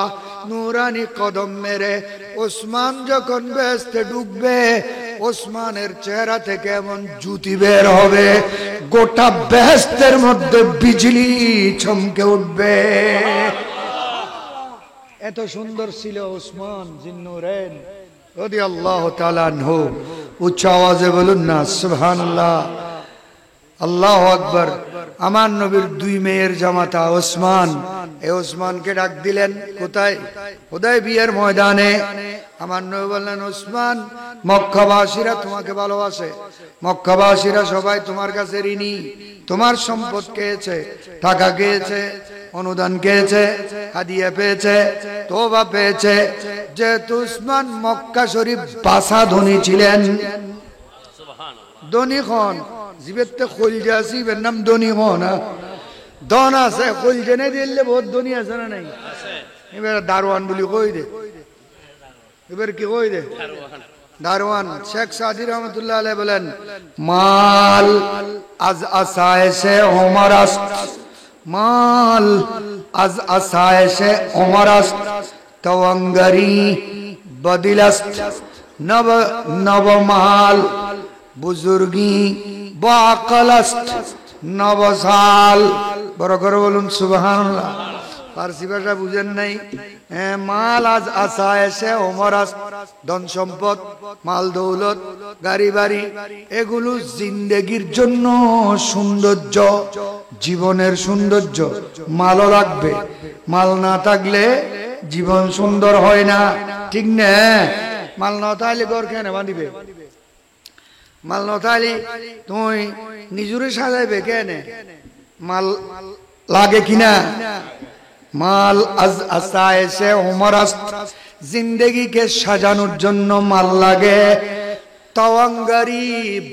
নূরানি কদম মেরে ওসমান যখন বেহেশতে ডুববে ওসমানের চেহারা থেকে এমন জ্যোতি বের হবে গোটা বেহেশতের মধ্যে বিজলি চমকে উঠবে এত সুন্দর ছিল ওসমান জিন্নুরাইন রাদিয়াল্লাহু তাআলা আনহু উচ্চ আওয়াজে বলুন না সুবহানাল্লাহ আল্লাহু আকবার আমার নবীর দুই মেয়ের জামাতা ওসমান এই ওসমানকে ডাক দিলেন কোথায় হুদায়বিয়ার ময়দানে আমার নবী বললেন ওসমান মক্কাবাসীরা তোমাকে ভালোবাসে মক্কাবাসীরা সবাই তোমার কাছে ঋণী তোমার সম্পদ খেয়েছে টাকা খেয়েছে অনুদান খেয়েছে হাদিয়া পেয়েছে তওবা পেয়েছে যেহেতু ওসমান মক্কা শরীফ বাসা ধনী ছিলেন সুবহানাল্লাহ ধনী খন জিবেতে খলজা সিবের নাম ধনী খন ধন আছে খলজা নেই দিলে বহুত ধনী আছে না নাই আছে এবার দারওয়ান বলি কই দে এবার কি কই দে দারওয়ান শেখ সাদি রহমাতুল্লাহ আলাইহি বলেন মাল আজ আসায়েশে ওমর আস্ত মাল আজ আসায়েশে ওমর আস্ত তওয়াঙ্গারি বদিলাস্ত নব নব মাল বুজুর্গি বাকলাস্ত নবসাল বড় করে বলুন সুবহানাল্লাহ ফারসি ভাষা বুঝেন নাই মাল আজ আসায়েশে ওমর আস্ত ধন সম্পদ মাল দৌলত গাড়ি বাড়ি এগুলো জিন্দেগির জন্য সৌন্দর্য জীবনের সৌন্দর্য মালও লাগবে মাল না থাকলে জীবন সুন্দর হয় না ঠিক না মাল না থাকলে ঘর কেন বাঁধিবে মাল না থাকলে তুই নিজুরে সাজাইবে কেন মাল লাগে কিনা মাল আজ আসায়েশে ওমর আস্ত জিন্দেগিকে সাজানোর জন্য মাল লাগে তওয়াঙ্গারি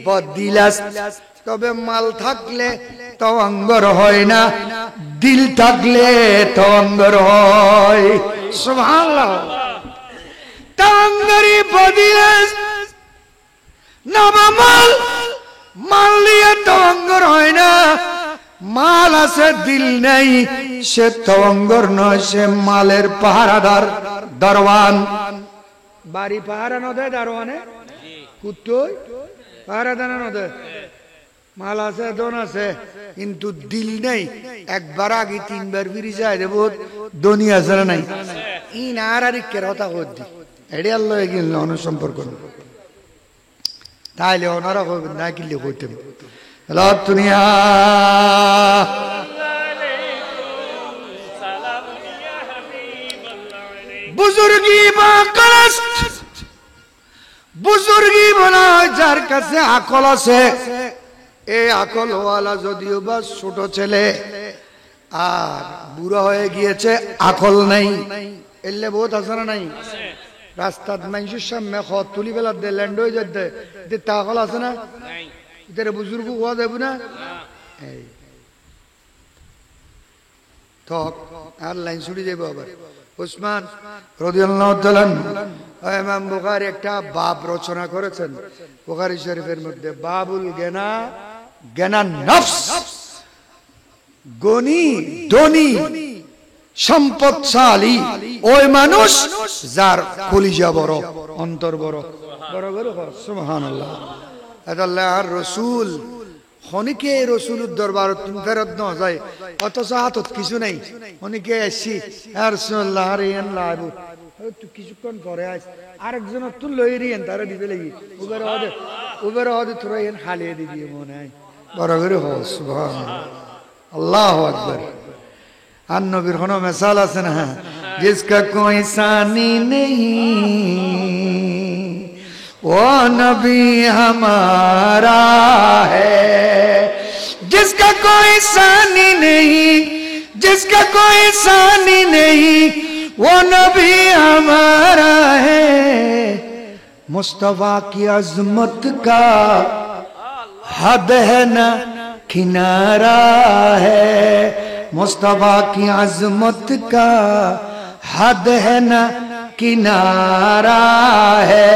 বদিলাস্ত তবে মাল থাকলে তওয়াঙ্গর হয় না দিল থাকলে তওয়াঙ্গর হয় সুবহানাল্লাহ তওয়াঙ্গারি বদিলাস্ত নবা মাল মাল দিয়ে তওয়াঙ্গর হয় না মাল আছে দিল নেই সে তওয়াঙ্গর নয় সে মালের পাহারাদার দরওয়ান বাড়ি পাহারা নদে দারোয়ানে কুত্তই পাহারা দানা নদে মাল আছে দন আছে কিন্তু দিল নেই একবার আগে তিনবার ফিরে যায় রে বহুত দনি আছে না নাই in R R K রতা হদ্দি eddy Allah এগিন loan সম্পর্ক তাইলে ওনারা কইবেন না কিলে কইতেন লা দুনিয়া বুজুর্গি বা কলস্ত বুজুর্গি বলা যার কাছে আকল আছে এই আকল ওয়ালা যদিও বা ছোট ছেলে আর বুড়া হয়ে গিয়েছে আকল নাই এলে বহুত আছে না নাই রাস্তাত মানুষের সামনে খত তুলি বেলা দে ল্যান্ড হয়ে যাতে যে আকল আছে না এদের বুজুর্গ হওয়া যাবে না এই থক আর লাইন ছুটি যাবো আবার উসমান রাদিয়াল্লাহু তাআলা ইমাম বুখারী একটা বাব রচনা করেছেন বুখারী শরীফের মধ্যে বাবুল গনা গনা নফস গনি ধনী সম্পদশালী ওই মানুষ যার কলিজা বড় অন্তর বড় বড় বড় সুবহানাল্লাহ আল্লাহর রাসূল অনেকে রসুলের দরবার ফেরত ন যায় অথচ হাতত কিছু নাই অনেকে আসছি রাসূলুল্লাহ রিয়ান লাইবু তুই কিছুক্ষণ পরে আস আরেকজন তুই লই রিয়ান তারা দিবে লাগি উবের হদে তোরা এন হালিয়ে দিবি মনে হয় বড় করে হ সুবহানাল্লাহ আল্লাহু আকবার আর নবীর কোনো মিসাল আছে না জিসকা কোই সানি নেই वो नबी हमारा है जिसका कोई सानी नहीं जिसका कोई सानी नहीं वो नबी हमारा है मुस्तफा की अजमत का हद है न किनारा है मुस्तफा की अजमत का हद है न किनारा है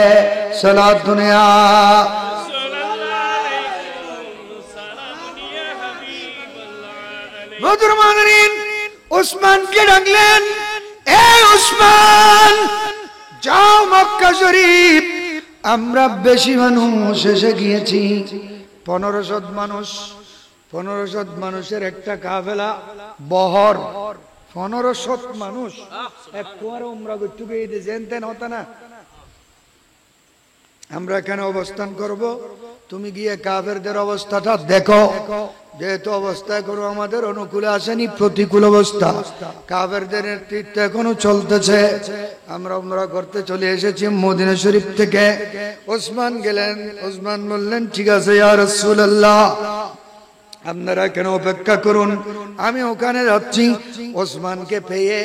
सलात दुनिया मुसलमानिन उस्मान के डाकलेन ए उस्मान जाओ मक्का शरीफ আমরা বেশি মানুষ এসে গিয়েছি 1500 মানুষের একটা কাফেলা বহর 1500 মানুষ একবার উমরা করতে গিয়ে জানতেন হতো না আমরা এখানে অবস্থান করব তুমি গিয়ে কাফেরদের অবস্থাটা দেখো যেহেতু অবস্থা করো আমাদের অনুকূলে আসেনি প্রতিকূল অবস্থা কাফেরদের নেতৃত্ব এখনো চলতেছে আমরা উমরা করতে চলে এসেছি মদিনা শরীফ থেকে ওসমান গেলেন ওসমান বললেন ঠিক আছে ইয়া রাসূলুল্লাহ আপনারা কেন অপেক্ষা করুন আমি ওখানে যাচ্ছি ওসমানকে পেয়ে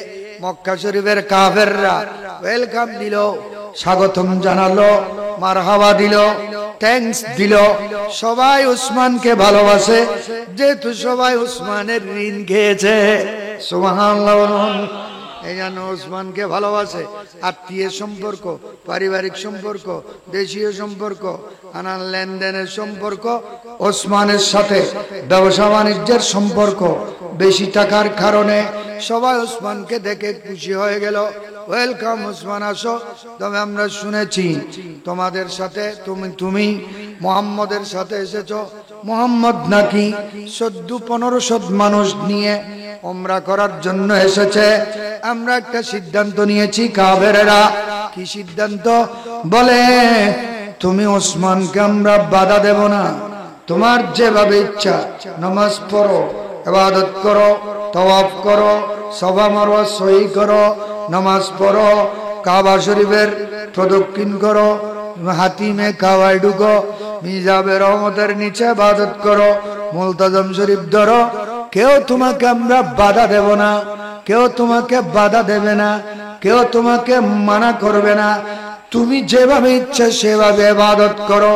মক্কা শরীফের কাফেররা ওয়েলকাম দিল স্বাগতম জানালো মারহাবা দিল থ্যাঙ্কস দিল সবাই উসমানকে ভালোবাসে যেহেতু সবাই উসমানের ঋণ খেয়েছে সুবহানাল্লাহ এই জন্য উসমানকে ভালোবাসে আত্মীয় সম্পর্ক পারিবারিক সম্পর্ক দেশীয় সম্পর্ক আনার লেনদেনের সম্পর্ক ওসমানের সাথে ব্যবসা বাণিজ্যের সম্পর্ক বেশি টাকার কারণে সবাই ওসমানকে দেখে খুশি হয়ে গেল ওয়েলকাম ওসমান আসো তবে আমরা শুনেছি তোমাদের সাথে তুমি মুহাম্মদের সাথে এসেছো মুহাম্মদ নাকি 1400 মানুষ নিয়ে উমরা করার জন্য এসেছে আমরা একটা সিদ্ধান্ত নিয়েছি কাফেররা কি সিদ্ধান্ত বলে তুমি ওসমানকে আমরা বাধা দেব না তোমার যেভাবে ইচ্ছা নামাজ পড়ো ইবাদত করো তাওয়াফ করো সাফা মারওয়া সই করো নামাজ পড়ো কাবা শরীফের প্রদক্ষিণ করো হাতিমে কাবায় ঢুকো মিজাবের রহমতের নিচে ইবাদত করো মুলতাজাম শরীফ ধরো কেউ তোমাকে আমরা বাধা দেব না কেউ তোমাকে বাধা দেবে না কেউ তোমাকে মানা করবে না তুমি যেভাবে ইচ্ছা সেভাবে ইবাদত করো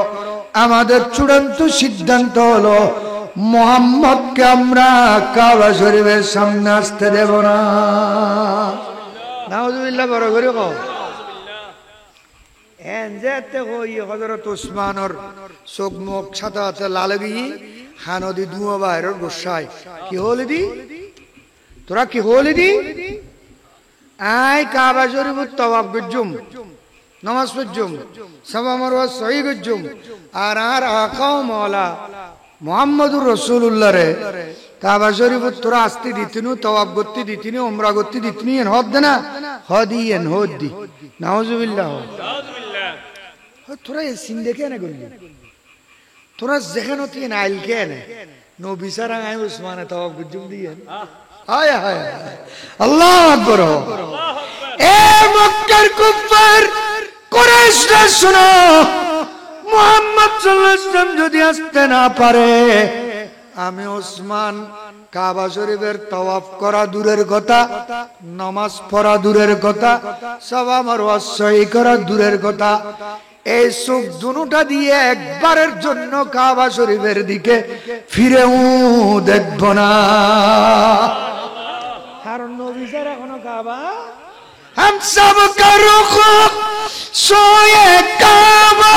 আমাদের চূড়ান্ত সিদ্ধান্ত হলো মুহাম্মদকে আমরা কাবা শরীফের সামনে আসতে দেব না নাউজুবিল্লাহ বড় করে কও এনজেতে হই হযরত ওসমানের চোখ মুখ ছাতাতে লালগি হানদি দুয়া বাইরের গোসাই কি হলি দি তোরা কি হলি দি আই কাবা শরীফ তাওয়াফ গজুম নামাজ পড়জুম সাফা মারওয়া সহি গজুম আর আকা মাওলা মুহাম্মদুর রাসূলুল্লাহ রে কাবা শরীফ তোরা আসতে দিতিনু তাওয়াফ করতে দিতিনু উমরা করতে দিতিনি এন হদ না হদিয়েন হদি নাউজুবিল্লাহ তোরা এই সিন দেখে না গলি তোরা যেখানে তিন আইল কেন নবী সারা আই উসমানে তওয়াব গুজুম দিয়েন হায় হায় আল্লাহু আকবার এ মক্কার কুফার কুরাইশরা শুনো মুহাম্মদ সাল্লাল্লাহু আলাইহি ওয়াসাল্লাম যদি আসতে না পারে আমি ওসমান কাবা শরীফের তওয়াফ করা দূরের কথা নামাজ পড়া দূরের কথা সব আমার ওয়াসই করা দূরের কথা এই চোখ দুটা দিয়ে একবারের জন্য কাবা শরীফের দিকে ফিরেও দেখব না কারণ নবী ছাড়া কোনো কাবা हम सबका रुख सोए काबा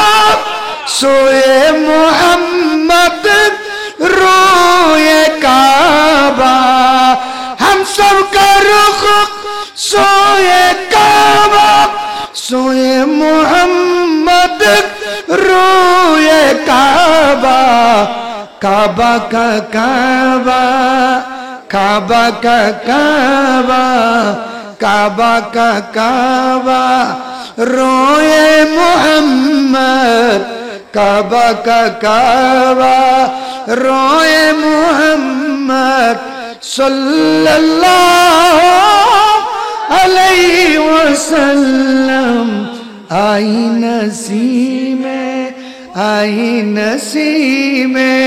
सोए मोहम्मद रोए काबा हम सबका रुख सोए काबा सोए मोहम्मद रोए काबा काबा का काबा काबा का काबा काबा का काबा रोए मोहम्मद काबा का काबा रोए मोहम्मद सल्लल्लाहु अलैहि वसल्लम आई नसीमे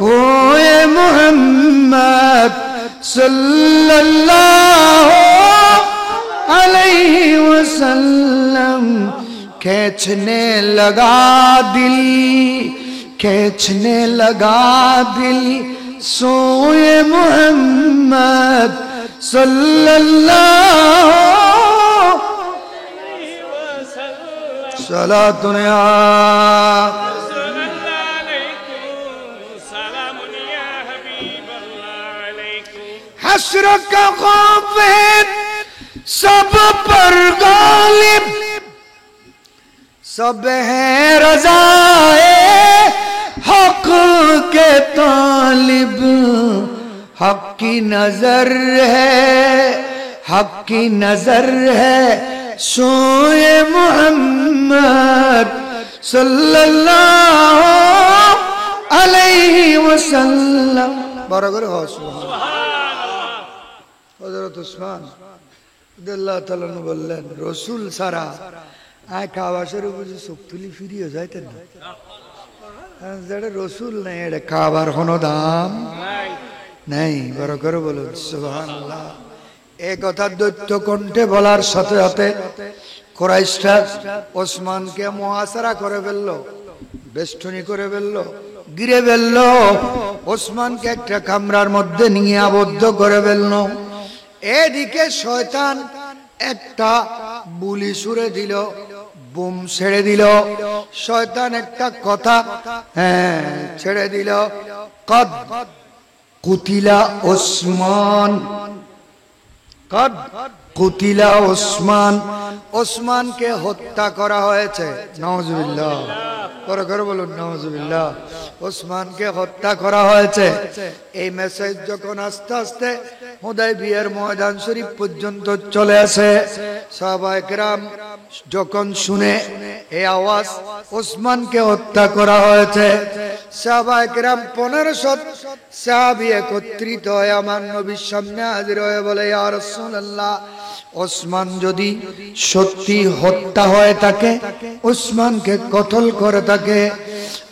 कोए मोहम्मद सल्लल्लाहु अलैहि वसल्लम खींचने लगा दिल सोए मोहम्मद सल्लल्लाहु अलैहि वसल्लम सलातुन या हश्र का खौफ है सब पर गालिब सब है रज़ाए हक के तालिब हक की नजर है सोए मोहम्मद सल्लल्लाहु अलैहि वसल्लम बराबर हो हज़रत उस्मान রাদিয়াল্লাহু তাআলা বললেন রাসূল সারা আয় কাবা শরীফে চোখ তুলি ফিরিয়ে যাইতেন না যেটা রাসূল নাই এটা কাবার কোনো দাম নাই বড় করে বলুন সুবহানাল্লাহ এই কথা দৈত্য কণ্ঠে বলার সাথে সাথে কুরাইশরা ওসমানকে মুহাসারা করে ফেললো বেষ্টনী করে ফেললো ঘিরে ফেললো ওসমানকে একটা কামরার মধ্যে নিয়ে আবদ্ধ করে ফেললো এদিকে শয়তান একটা বুলি ছুড়ে দিল বুম ছেড়ে দিল শয়তান একটা কথা ছেড়ে দিল কদ কুতিলা ওসমান কদ কুতিলা ওসমান ওসমানকে হত্যা করা হয়েছে নাউজুবিল্লাহ করে বলুন নাউজুবিল্লাহ ওসমানকে হত্যা করা হয়েছে এই মেসেজ যখন আস্তে আস্তে হুদায়বিয়ার ময়দান শরীফ পর্যন্ত চলে আসে সাহাবায়ে কেরাম যখন শুনে এই আওয়াজ ওসমানকে হত্যা করা হয়েছে সাহাবায়ে কেরাম 1500 সাহাবী একত্রিত হয়ে আমার নবীর সামনে হাজির হয়ে বলে ইয়া রাসূলুল্লাহ ওসমান যদি সত্যি হত্যা হয়ে থাকে ওসমানকে কতল করে থাকে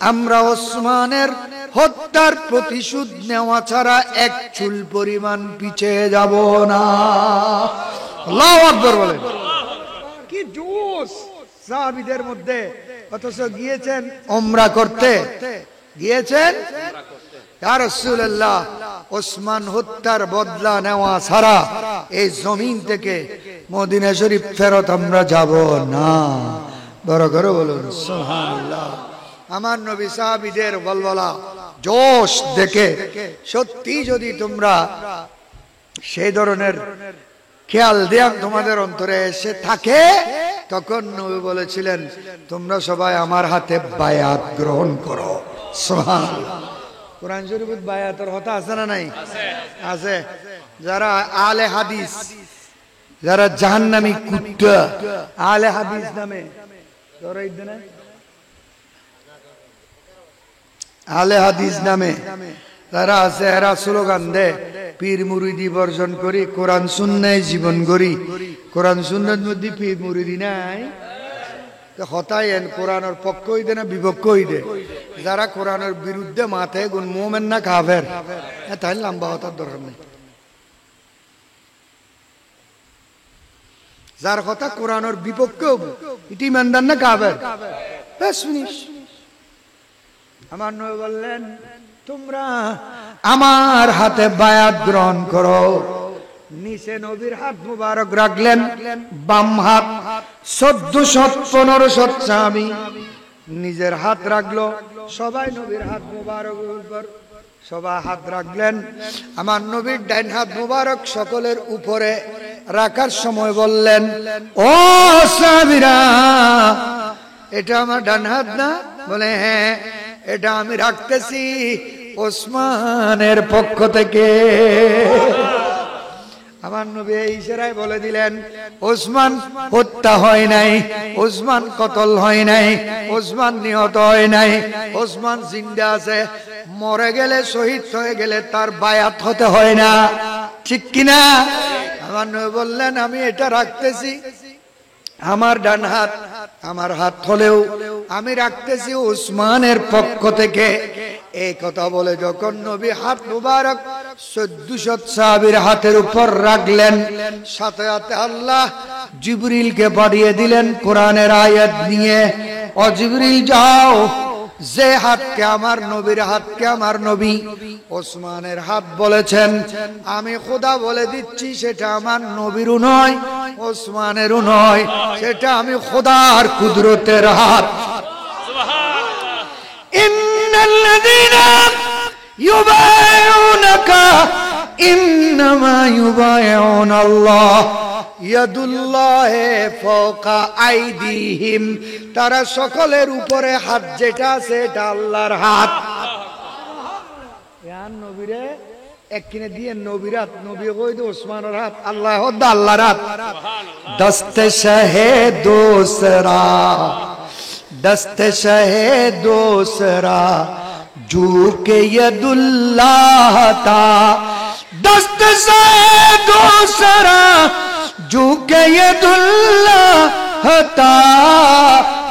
আমরা ওসমানের হত্যার প্রতিশোধ নেওয়া ছাড়া এক চুল পরিমাণ পিছিয়ে যাব না আল্লাহু আকবার বলেন কি জোশ সাহাবীদের মধ্যে অথচ গিয়েছেন উমরা করতে গিয়েছেন ইয়া রাসূলুল্লাহ ওসমান হত্যার বদলা নেওয়া ছাড়া এই জমিন থেকে মদিনা শরীফ ফেরত আমরা যাব না বড় করে বলুন সুবহানাল্লাহ আমার নবী সাহাবীদের বলবলা জোশ দেখে সত্যি যদি তোমরা সেই ধরনের খেয়াল দেন তোমাদের অন্তরে এসে থাকে তখন নবী বলেছিলেন তোমরা সবাই আমার হাতে বায়াত গ্রহণ করো সুবহানাল্লাহ কোরআন শরীফে বায়াতের কথা আছে না নাই আছে যারা আলে হাদিস যারা জাহান্নামী কুত্তা আলে হাদিস নামে ধরাই দেন আলে হাদিস নামে যারা আছে এরা স্লোগান দেয় পীর মুরিদি বর্জন করি, কোরআন সুন্নায় জীবন গড়ি। কোরআন সুন্নার মধ্যে পীর মুরিদি নাই, হতাই এন কোরআনের পক্ষ হইতে না বিপক্ষ হইতে। যারা কোরআনের বিরুদ্ধে মাথায় গুণ মোমেন না কাফের, তাই লম্বা হতার দরকার নেই। যার কথা কোরআনের বিপক্ষে এটি ইমানদার না কাফের, বেশ ফিনিশ। আমার নবী বললেন তোমরা আমার হাতে বায়াত গ্রহণ করো। নিচে নবীর হাত মুবারক রাখলেন, বাম হাত 1415 সাহাবী নিজের হাত রাখলো। সবাই নবীর হাত মুবারক উপর সবাই হাত রাখলেন। আমার নবীর ডাইন হাত মুবারক সকলের উপরে রাখার সময় বললেন, ও সাহাবীরা, এটা আমার ডান হাত না? বলে হ্যাঁ, এটা আমি রাখতেছি ওসমানের পক্ষ থেকে। আমার নবী এই ইশারায় বলে দিলেন, ওসমান হত্যা হয় নাই, ওসমান কতল হয় নাই, ওসমান নিহত হয় নাই, ওসমান জিন্দা আছে। মরে গেলে, শহীদ হয়ে গেলে তার বায়াত হতে হয় না, ঠিক কিনা? আমার নবী বললেন আমি এটা রাখতেছি, আমার ডান হাত আমার হাত হলেও আমি রাখতেছি ওসমানের পক্ষ থেকে। এই কথা বলে যখন নবী হাত মুবারক 1400 সাহাবীর হাতের উপর রাখলেন, সাথে সাথে আল্লাহ জিবরিলকে পাঠিয়ে দিলেন কোরআনের আয়াত নিয়ে, ও জিবরিল যাও, যে হাতকে আমার নবীর হাতকে আমার নবী ওসমানের হাত বলেছেন, আমি খোদা বলে দিচ্ছি সেটা আমার নবীরও নয়, ওসমানেরও নয়, সেটা আমি খোদার কুদরতের হাত। ইন্নাল্লাযীনা ইউবাইউনাকা ইন্নামা ইউবাইউনাল্লাহ ইয়াদুল্লাহি ফাওকা আইদিহিম, তারা সকলের উপরে হাত যেটা আছে এটা আল্লাহর হাত। ইয়ার নবীরে এককিনে দিয়ে নবীর হাত, নবী কই দে ওসমানের হাত, আল্লাহ হদ্দা আল্লাহর হাত। দস্তে শাহে দোসরা, দস্তে শাহে দোসরা ঝুকে ইয়াদুল্লাহ তা, দস্তে শাহে দোসরা झुके यदुल्लाह ता,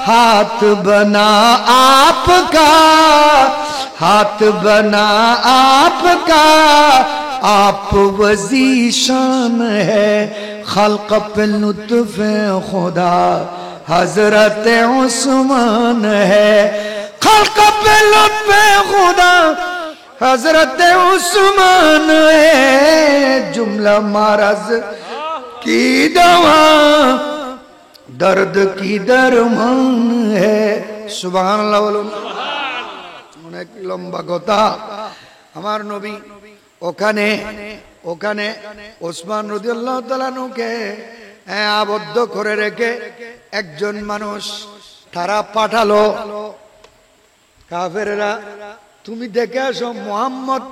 हाथ बना आपका, हाथ बना आपका, आप वजीशान है खल्क पे लुत्फ खुदा, हजरत उस्मान है खल्क पे लुत्फ खुदा, हजरत उस्मान है जुमला मारज की दवा, दर्द की दरमान है। सुबहानाल्लाह বলুন। অনেক লম্বা কথা। আমার নবী ওখানে ওখানে ওসমান রাদিয়াল্লাহু তাআলা নুকে আবদ্ধ করে রেখে একজন মানুষ তারা পাঠালো, কাফেররা তুমি দেখে আসো মুহাম্মদ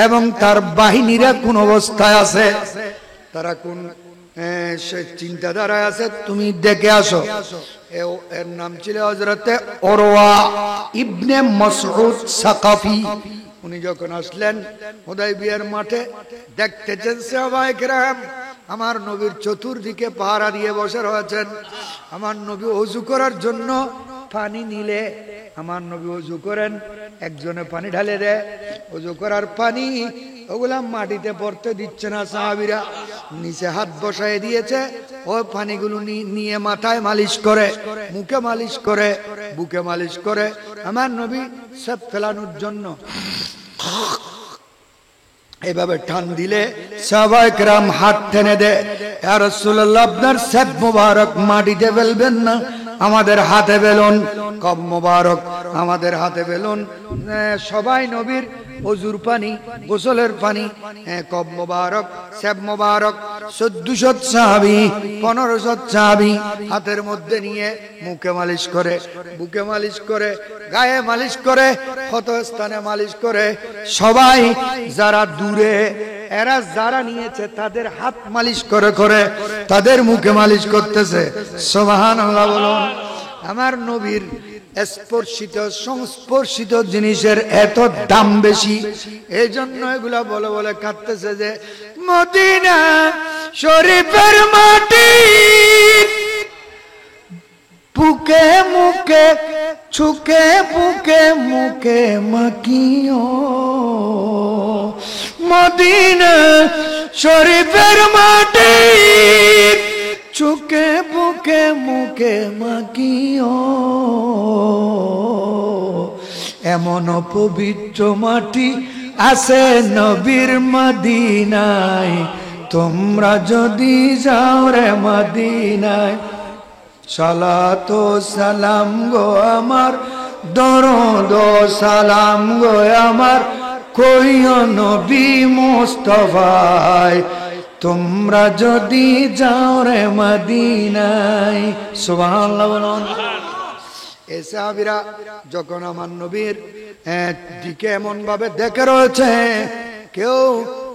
এবং তার বাহিনীরা কোন অবস্থায় আছে, তারা কোন সে চিন্তাধারায় আছে, তুমি দেখে আসো। এর নাম ছিল হযরতে উরওয়া ইবনে মাসউদ সাকাফি। উনি যখন আসলেন হুদায়বিয়ার মাঠে, দেখতেছেন সাহাবায়ে কেরাম আমার নবীর চতুর্দিকে পাহারা দিয়ে বসে রয়েছেন। আমার নবী ওযু করার জন্য পানি নিলে আমার নবী ওযু করেন, একজনে পানি ঢালে দেয়, ওযু করার পানি ওগুলা মাটিতে পড়তে দিচ্ছে না, সাহাবীরা নিচে হাত বসায় দিয়েছে, ওই পানিগুলো নিয়ে মাথায় মালিশ করে, মুখে মালিশ করে, বুকে মালিশ করে। আমার নবী সব ফেলানোর জন্য এভাবে টান দিলে সাহাবায়ে কেরাম হাত টেনে দেয়, ইয়া রাসূলুল্লাহ আপনার সব মোবারক মাটিতে ফেলবেন না, আমাদের হাতে ফেলুন, কব মোবারক আমাদের হাতে ফেলুন। সবাই নবীর ওযুর পানি, গোসলের পানি, কব মোবারক, সব মোবারক 1400 সাহাবী 1500 সাহাবী হাতের মধ্যে নিয়ে মুখে মালিশ করে, বুকে মালিশ করে, গায়ে মালিশ করে, ক্ষত স্থানে মালিশ করে। সবাই যারা দূরে, এরা যারা নিয়েছে তাদের হাত মালিশ করে করে তাদের মুখে মালিশ করতেছে। সুবহানাল্লাহ বলুন। আমার নবীর স্পর্শিত সংস্পর্শিত জিনিসের এত দাম বেশি, এই জন্য এগুলা বলে বলে কাঁদতেছে যে মদিনা শরীফের মাটি বুকে মুখে ছুকে বুকে মুখে মাকিও, মদিনা শরীফের মাটি চুকে বুকে মুখে মাকিও, এমন পবিত্র মাটি আছে নবীর মদিনায়, তোমরা যদি যাও রে মদিনায়, সালাত ও সালাম গো আমার, দরুদ ও সালাম গো আমার, কইও নবী মুস্তাফায়, তোমরা যদি যাও রে মদিনায়। সুবহানাল্লাহ বলুন। এই সাহাবীরা যখন আমার নবীর দিকে এমন ভাবে দেখে রয়েছে, কেউ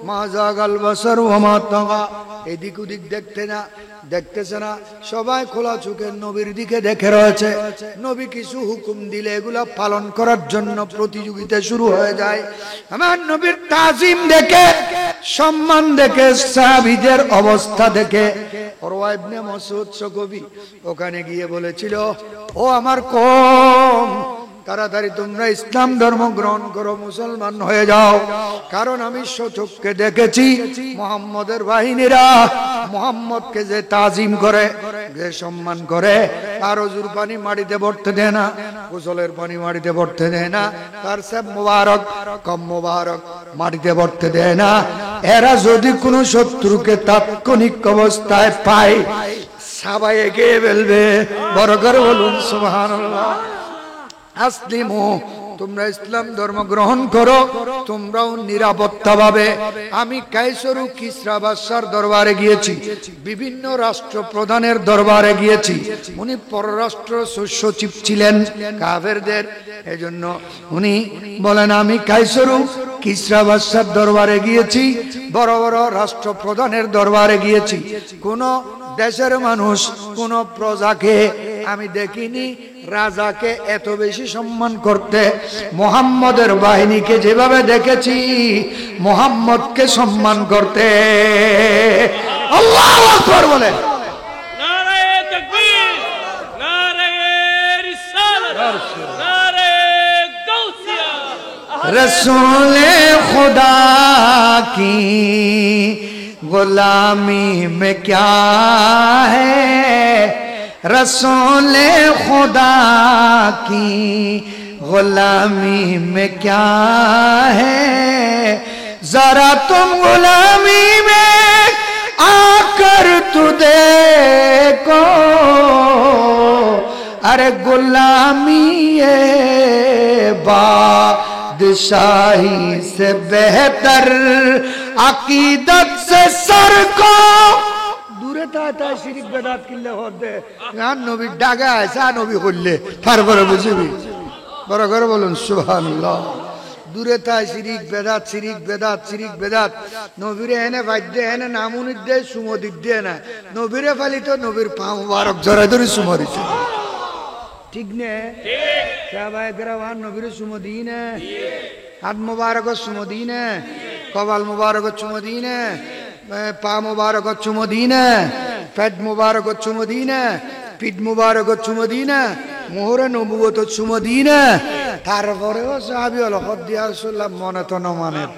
মাজাগাল বসর ওমা তাগা, এদিক ওদিক দেখতেছে না, সবাই খোলা চোখে নবীর দিকে দেখে রয়েছে। নবী কিছু হুকুম দিলে এগুলা পালন করার জন্য প্রতিযোগিতা শুরু হয়ে যায়। আমার নবীর তাজিম দেখে, সম্মান দেখে, সাহাবীদের অবস্থা দেখে উরওয়া ইবনে মাসউদ কবি ওখানে গিয়ে বলেছিল, ও আমার কওম, তাড়াতাড়ি তোমরা ইসলাম ধর্ম গ্রহণ করো, মুসলমান হয়ে যাও, কারণ আমি স্বচক্ষে দেখেছি মুহাম্মদের বাহিনীরা মুহাম্মদকে যে তাজিম করে, যে সম্মান করে, তার ওযুর পানি মাটিতে পড়তে দেয় না, গোসলের পানি মাটিতে পড়তে দেয় না, তার সব মুবারক কম মুবারক মাটিতে পড়তে দেয় না। এরা যদি কোনো শত্রুকে তাৎক্ষণিক অবস্থায় পায়, সবাই এগিয়ে ফেলবে। বড় করে বলুন সুবহানাল্লাহ। আসলিমু, তোমরা ইসলাম ধর্ম গ্রহণ করো, তোমরাও নিরাপত্তা পাবে। আমি কায়সারু কিসরা বাদশার দরবারে গিয়েছি, বিভিন্ন রাষ্ট্র প্রধানের দরবারে গিয়েছি, উনি পররাষ্ট্র সচিব ছিলেন কাফেরদের, এজন্য উনি বলেন আমি কায়সারু কিসরা বাদশার দরবারে গিয়েছি, বড় বড় রাষ্ট্র প্রধানের দরবারে গিয়েছি, কোন দেশের মানুষ কোন প্রজাকে আমি দেখিনি রাজাকে এত বেশি সম্মান করতে। মুহাম্মদের বাহিনীকে যেভাবে দেখেছি মুহাম্মদকে সম্মান করতে। আল্লাহু আকবার বলেন। নারে তাকবীর, নারে রিসালাত, নারে গাউসিয়া। रसूले खुदा की गुलामी में क्या है, रसूले खुदा की गुलामी में क्या है, जरा तुम गुलामी में आकर तू देखो, अरे गुलामी ये बादशाही से बेहतर अकीदत से सर को দূরে তাই শিরিক বেদাত কিল্লে হতে গান নবী ডাগা আসা নবী করলে তারপরে বুঝবি। বড় করে বলুন সুবহানাল্লাহ। দূরে তাই শিরিক বেদাত, শিরিক বেদাত, শিরিক বেদাত। নবীরে এনে বাদ্যে এনে নামুনি দে সুমদিক দিয়ে না, নবীরে ফালিত নবীর পা মুবারক জড়াই ধরে সুমরিছে। ঠিক নে? সাহাবায়ে কেরাম নবীরে সুমদিনে, হাত মুবারক সুমদিনে, কপাল মুবারক সুমদিনে, পা মুবারক চুমদিনে, পেট মুবারক চুমদিনে, পিঠ মুবারক চুমদিনে, মোহরে নবুয়ত চুমদিনে। তারপরেও সাহাবী হল হদ্দি ইয়া রাসূলুল্লাহ, মনে তো নমানের,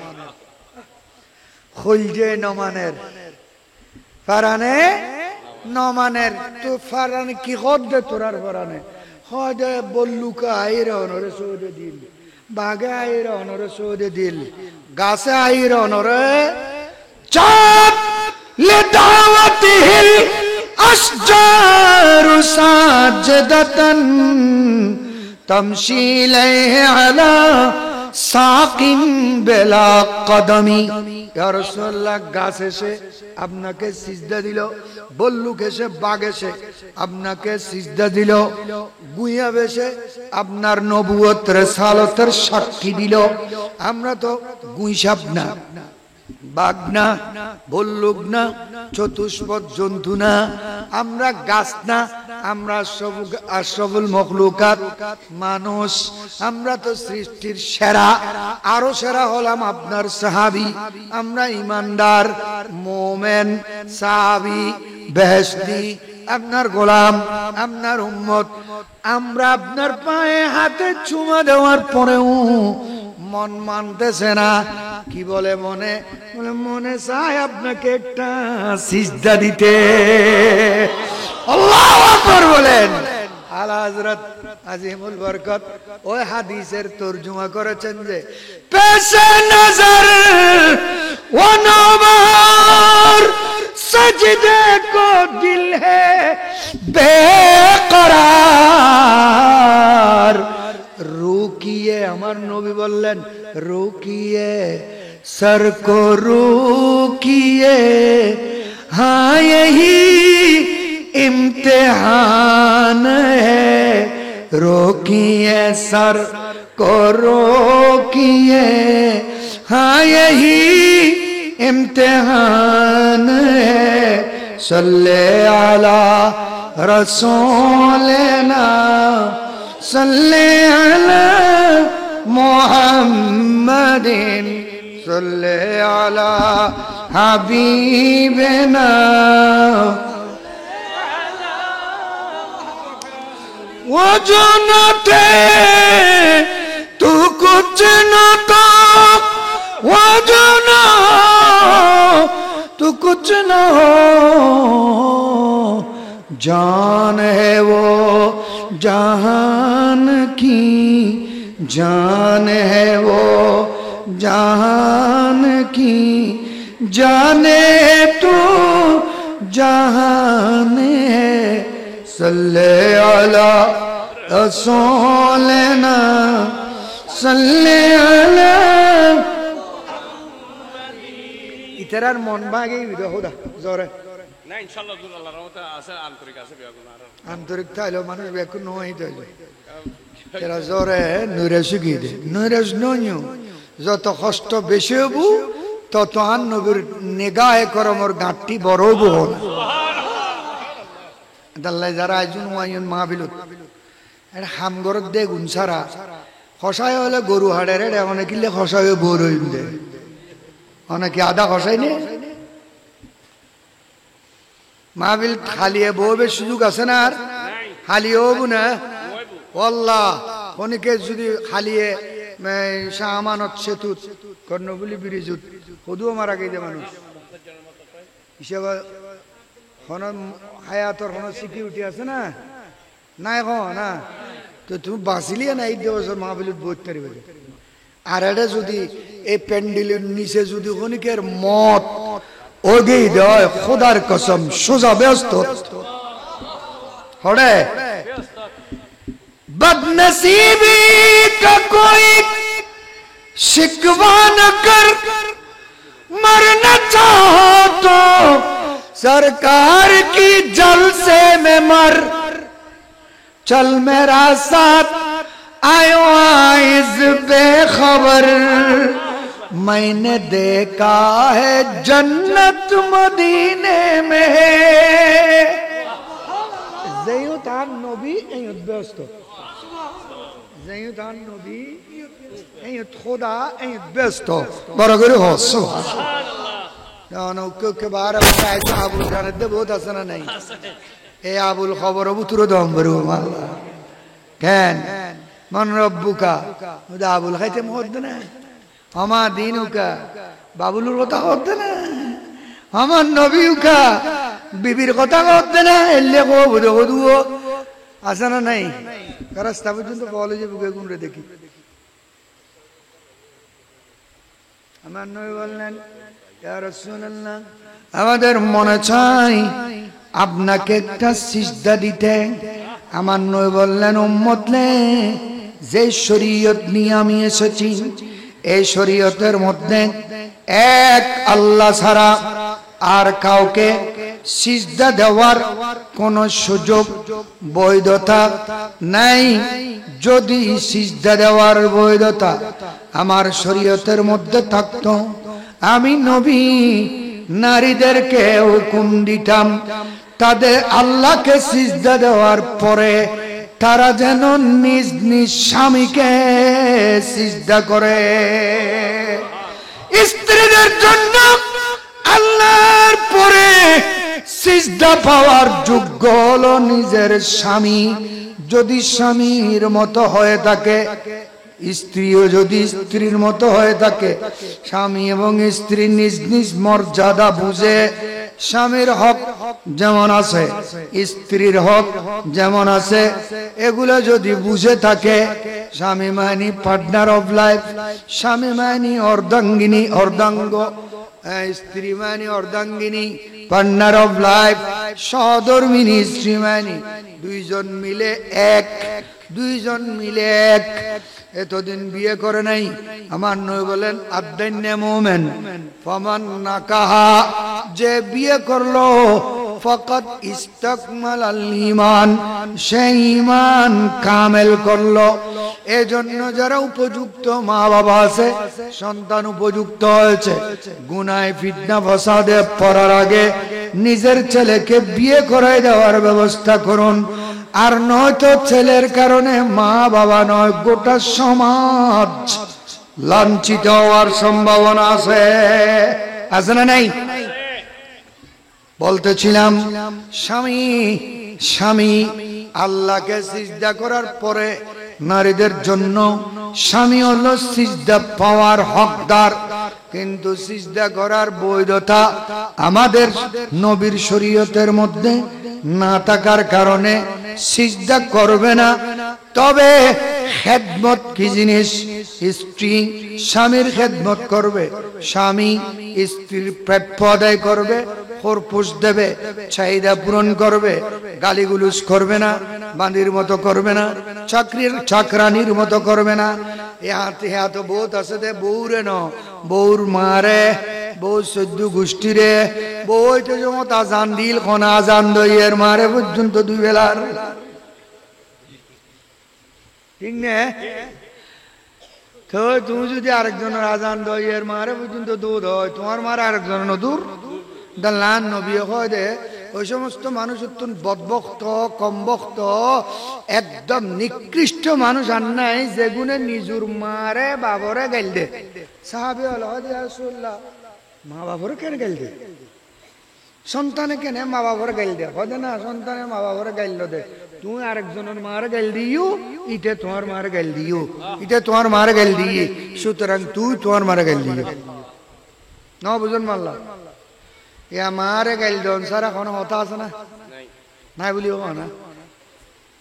খলজে নমানের, ফারানে নমানের, তো ফারানে কি হদ্দে তোরার ফারানে হদে বল্লুকা আইরে অনরে সৌদে দিল, বাগে আইরে অনরে সৌদে দিল, গাছে আইরে অনরে চাঁদ লিদাওয়াতিহিল আশজারু সাজদাতান তামশি ইলাইহি আলা সাকিন বিলা কদমি। ইয়া রাসূলুল্লাহ, গাছ এসে আপনাকে সিজদা দিল, বল্লুক এসে বাঘ এসে আপনাকে সিজদা দিল, গুইয়া বেশে আপনার নবুয়ত রিসালাতের সাক্ষী দিল। আমরা তো গুইসাপ না, বাঘ না, ভল্লুক না, চতুষ্পদ জন্তু না, আমরা গাছ না, আমরা আশরাফুল মখলুকাত মানুষ, আমরা তো সৃষ্টির সেরা, আরো সেরা হলাম আপনার সাহাবী। আমরা ইমানদার, মোমেন, সাহাবী, বেহেশতি, আপনার গোলাম, আপনার উম্মত। আমরা আপনার পায়ে হাতে চুমা দেওয়ার পরেও মন মানতেছে না। কি বলে মনে? বলে মনে চায় আপনাকে একটা সিজদা দিতে। আল্লাহু আকবার বলেন। আলা হযরত আজিমুল বরকত ওই হাদিসের তরজমা করেছেন যে পেশে নজর ও নওয়ার सजदे को दिल है बेकरार। रुकिए, हमार नबी बोलें रुकिए, सर को रुकिए, हाँ यही इम्तिहान है। रोकिए सर को रोकिए, हाँ यही इम्तिहान है। सल्ले अला रसूलना, सल्ले अला मुहम्मदिन, सल्ले अला हबीबना। वो जो न थे तू कुछ न था, वो जो न तू कुछ न हो, जान है वो जहान की, जान है वो जहान की, जाने तू जहान है। सल्ले अला रसूलना, सल्ले अला। ইতারার মন ভাগে বিরোধা জোরে না ইনশাআল্লাহ দুল আল্লাহর রহমতে আছে, আন্তরিক আছে বেগুন আর আন্তরিক তাইলো মানুষ বেকুন নই তাইলো এরা জোরে নুরেশ গিয়ে নুরেশ নয়ু। যত কষ্ট বেশি হবু তত আন নবীর নিগাহে করমর গাঁটটি বড় হবু। দাল্লাই যারা আইজুন ওয়াইন মাহবিলত এটা হামগরত দে গুনসারা খসায় হলে গরু হাড়ের এটা অনেক কিনলে খসায় বড় হইন দে, অনেকে আদা খসাই নে। মাহবিল খালিয়ে বউবে সুযোগ আছে না? আর খালিয়ে হবু না আল্লাহ। অনেকে যদি খালিয়ে শাহ আমানত সেতুত কর্ণবুলি ব্রিজুত সদুও মারা গেছে মানুষ হিসেবে হায়াতর কোনো সিকিউরিটি আছে না? নাই না তো তুমি বাঁচিলিয়ে না এই বছর মাহবিলত বইতে পারিবে। আর এটা যদি এই প্যান্ডেলের নিচে যদি ক্ষণিকের মত ওগেই দেয় খোদার কসম সোজা ব্যস্ত হরে। बदनसीबी का कोई शिकवा न कर, मरना चाहो तो सरकार की जलसे में मर। चल मेरा साथ आयो आइज बेखबर, मैंने देखा है जन्नत मदीने में है। जयूतान नबी एयुत व्यस्त, जयूतान नबी एयुत खुदा एयुत व्यस्त बराबर हो। सुभान अल्लाह। के बारे में ऐसा अबुल जाने दे बहुत आसान नहीं ए अबुल खबर अबू तुरो दम बरु अल्लाह कैन मन रब्बुका मुदा अबुल खाइते मोहद्द ना हमा दीनुका बाबुलुर কথা করতে না, আমার নবীকা বিবির কথা করতে না। এলে কো বুঝো দুও আসানা নাই রাস্তা পর্যন্ত কলেজে বুকে গুনরে দেখি। আমার নবী বললেন ইয়া রাসূলুল্লাহ আমাদের মনে চাই আপনাকে একটা সিজদা দিতে। আমার নবী বললেন উম্মতলে যে শরীয়ত নিয়ে আমি এসেছি এই শরীয়তের মধ্যে এক আল্লাহ ছাড়া আর কাউকে সিজদা দেওয়ার কোন সুযোগ বৈধতা নাই। যদি সিজদা দেওয়ার বৈধতা আমার শরীয়তের মধ্যে থাকতো আমি নবী নারীদেরকে হুকুম দিতাম তাদের আল্লাহকে সিজদা দেওয়ার পরে তারা যেন নিজ নিজ স্বামীকে সিজদা করে। স্ত্রীদের জন্য আল্লাহর পরে সিজদা পাওয়ার যোগ্য হলো নিজের স্বামী। যদি স্বামীর মতো হয়ে থাকে, স্ত্রীও যদি স্ত্রীর মতো হয়ে থাকে, স্বামী এবং স্ত্রী নিজ নিজ মর্যাদা বুঝে, স্বামীর হক যেমন আছে, স্ত্রীর হক যেমন আছে, এগুলো যদি বুঝে থাকে, স্বামী মানে পার্টনার অফ লাইফ, স্বামী মানে অর্ধাঙ্গিনী অর্ধাঙ্গ, স্ত্রী মানে অর্ধাঙ্গিনী পার্টনার অফ লাইফ, সহধর্মিনী স্ত্রী মানে দুইজন মিলে এক, দুইজন মিলে এক। এতদিন বিয়ে করে নাই, আমার নবী বলেন আদান্নে মুমিন ফামান নাকাহা, যে বিয়ে করলো ফাকাদ ইস্তাকমালাল ঈমান, সে ঈমান কামেল করলো। এজন্য যারা উপযুক্ত মা বাবা আছে, সন্তান উপযুক্ত হয়েছে, গুনায় ফিতনা ফাসাদে পড়ার আগে নিজের ছেলেকে বিয়ে করাই দেওয়ার ব্যবস্থা করুন। আর নয়তো ছেলের কারণে মা বাবা নয় গোটা সমাজ লাঞ্ছিত হওয়ার সম্ভাবনা আছে। আছে না নাই? বলতেছিলাম স্বামী আল্লাহকে সিজদা করার পরে নারীদের জন্য স্বামী হলো সিজদা পাওয়ার হকদার। কিন্তু সিজদা করার বৈধতা আমাদের নবীর শরীয়তের মধ্যে না থাকার কারণে সিজদা করবে না। তবে খেদমত কি জিনিস? স্ত্রী স্বামীর খেদমত করবে, স্বামী স্ত্রীর প্রাপ্য আদায় করবে, খরপোশ দেবে, চাহিদা পূরণ করবে, গালিগুলুস করবে না, বাঁধির মতো করবে না, চাকরানির মতো করবে না। ইহা তো বহুত আছে দে, বউরে ন বউর মারে, বউ সদ্য গোষ্ঠীরে, বউ হইতে যেমন আজান দিল কোন আজান দইয়ের মারে পর্যন্ত দুই বেলার, ঠিক না? তো তুমি যদি আরেকজনের আজান দইয়ের মারে পর্যন্ত দুধ হয়, তোমার মারে আরেকজনের দূর দাল্লান নবী হয় দে। ওই সমস্ত মানুষ অত্যন্ত বদবক্ত কমবক্ত একদম নিকৃষ্ট মানুষ আর নাই, যেগুনে নিজুর মারে বাবরে গাইল দে। সাহাবী হল রাসূলুল্লাহ, মা বাবরে কেন গাইল দে? সন্তানে কেন মা বাবরে গাইল দে? হয় না, সন্তানে মা বাবরে গাইল দে, তুমি আরেকজনের মারে গাইল দিও, ইটা তোমার মারে গাইল দিও, ইটা তোমার মারে গাইল দিয়ে, সুতরাং তুই তোমার মারে গাইল দিও ন, বুঝুন মাল্লা। ইয়া মারে গাইল দন সারা কোনো কথা আছে না? নাই বলিও না।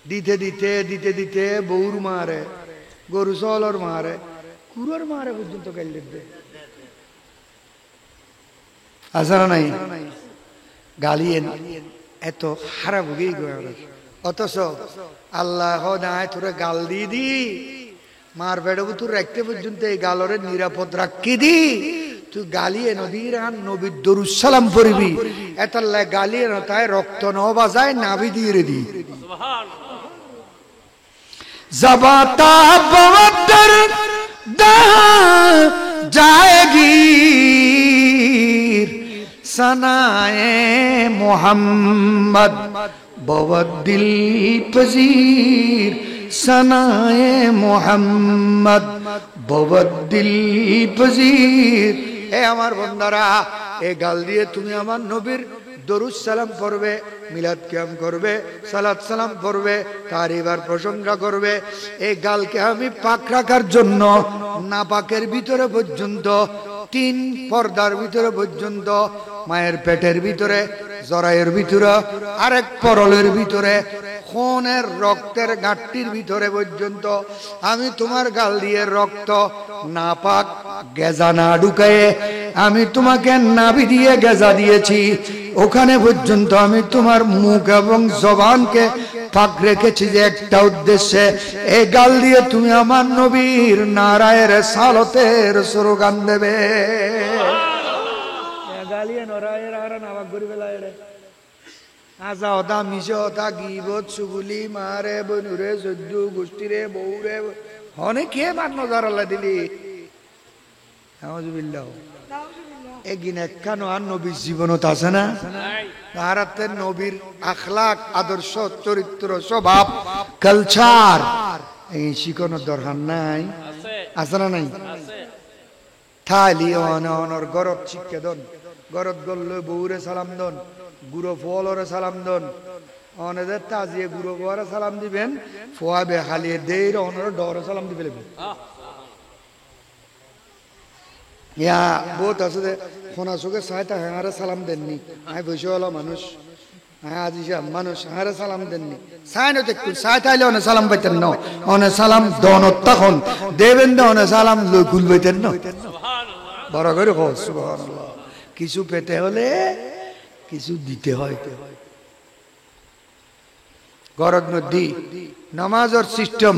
দিতে দিতে দিতে দিতে বউর মারে, গরু চলর মারে, কুরোর মারে পর্যন্ত গাইল দিতে আছে না? নাই গালি এত খারাপ হয়ে গেল। অথচ আল্লাহ তোরে গাল দিয়ে দি, মার বেড়ে তুই রাখতে পর্যন্ত এই গালরে নিরাপদ রাখি দি, তুই গালিয়ে নদীর আন নবীর দরুদ সালাম পড়বি, এতাল্লাহ গালিয়ে নতায় রক্ত ন বাজায় নাভি দিয়ে দি জবাতা বওয়ার দা जाएगी सनाए मोहम्मद बहुत दिल पजीर सनाए मोहम्मद बहुत दिल पजीर। ए আমার বন্দারা, এই গাল দিয়ে তুমি আমার নবীর দরুদ সালাম পড়বে, মিলাদ কিয়াম করবে, সালাত সালাম পড়বে, তারিবার প্রশংসা করবে। এই গালকে আমি পাক রাখার জন্য নাপাকের ভিতরে পর্যন্ত, তিন পর্দার ভিতরে পর্যন্ত, মায়ের পেটের ভিতরে, জরায়ের ভিতরে, আরেক পরলের ভিতরে, খুনের রক্তের গাঁটটির ভিতরে পর্যন্ত আমি তোমার গাল দিয়ে রক্ত নাপাক গেজা না ঢুকায়ে আমি তোমাকে নাভি দিয়ে গেজা দিয়েছি, ওখানে পর্যন্ত আমি তোমার মুখ এবং জবানকে পাক রেখেছি যে একটা উদ্দেশ্যে, এই গাল দিয়ে তুমি আমার নবীর নারায়ের সালতের স্লোগান দেবে। গালিয়ে নরায়ের আর নাবাক করি বেলায় আজা হতা মিশে হতা গিবত সুগুলি মারে বনুরে সদ্য গোষ্ঠীরে বউরে অনেক কে বাদ নজর আল্লাহ দিলি। এগিন একখানো আর নবীর জীবনত আছে না নাই তাহারাতে নবীর আখলাক আদর্শ চরিত্র স্বভাব কালচার এই শিখানোর দরকার নাই আছে আছে না নাই আছে থাইলি অনর গরত শিক্ষা দন গরত গল্লে বউরে সালাম দন গুরো ফলরে সালাম দন অনেদের তাজিয়ে গুরো বউরে সালাম দিবেন ফোয়াবে খালিয়ে দেই অনর ডরে সালাম দিবে আহ ইয়া বহুত আছে যে খোনা চোখে চাইতা হাঁড়ে সালাম দেননি আমি বসে হলো মানুষ হ্যাঁ আজি মানুষ হাঁড়ে সালাম দেননি চাই না দেখুন চাই তাইলে অনেক সালাম পাইতেন ন অনেক সালাম দনত তখন দেবেন না অনেক সালাম গুল পাইতেন না সুবহানাল্লাহ বড় করে হোক সুবহানাল্লাহ কিছু পেতে হলে কিছু দিতে হয় গরদ মধ্যে নামাজের সিস্টেম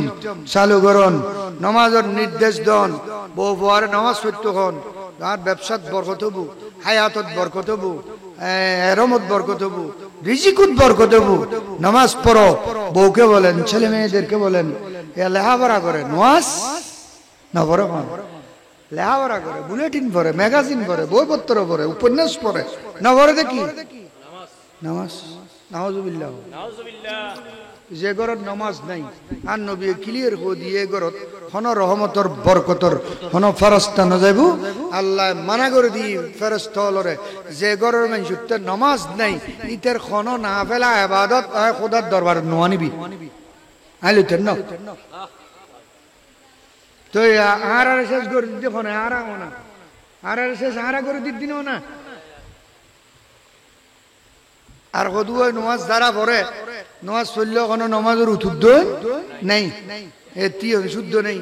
চালু করুন নামাজের নির্দেশ দন বউ বউয়ারে নামাজ পড়তে হন আর ব্যবসাত বরকত হবু হায়াতত বরকত হবু এরমত বরকত হবু রিজিকুত বরকত হবু নামাজ পড়ো বউকে বলেন ছেলে মেয়েদেরকে বলেন এ লেখাপড়া করে নামাজ না পড়ে লেখাপড়া করে বুলেটিন পড়ে ম্যাগাজিন পড়ে বইপত্র পড়ে উপন্যাস পড়ে না পড়ে দেখি নামাজ নাউজুবিল্লাহ নাউজুবিল্লাহ যে ঘরত নমাজ নাই আর নবী ক্লিয়ার করে দিয়ে ঘরত হন রহমতর বরকতর হন ফেরেশতা ন যাইব আল্লাহ মানা করে দি ফেরেশতা হলরে যে ঘরের মানুষের নমাজ নাই ইতের খন না ফেলা ইবাদত আয় খোদার দরবার নোয়ানিবি আইলতেন না তো আর শেষ করে দিতে খন আর না আর শেষ আর করে দিন না আর কদুয় নমাজ দ্বারা পড়ে নমাজ পড়লে কোনো নমাজের উঠুদ্ধ নেই এতি শুদ্ধ নেই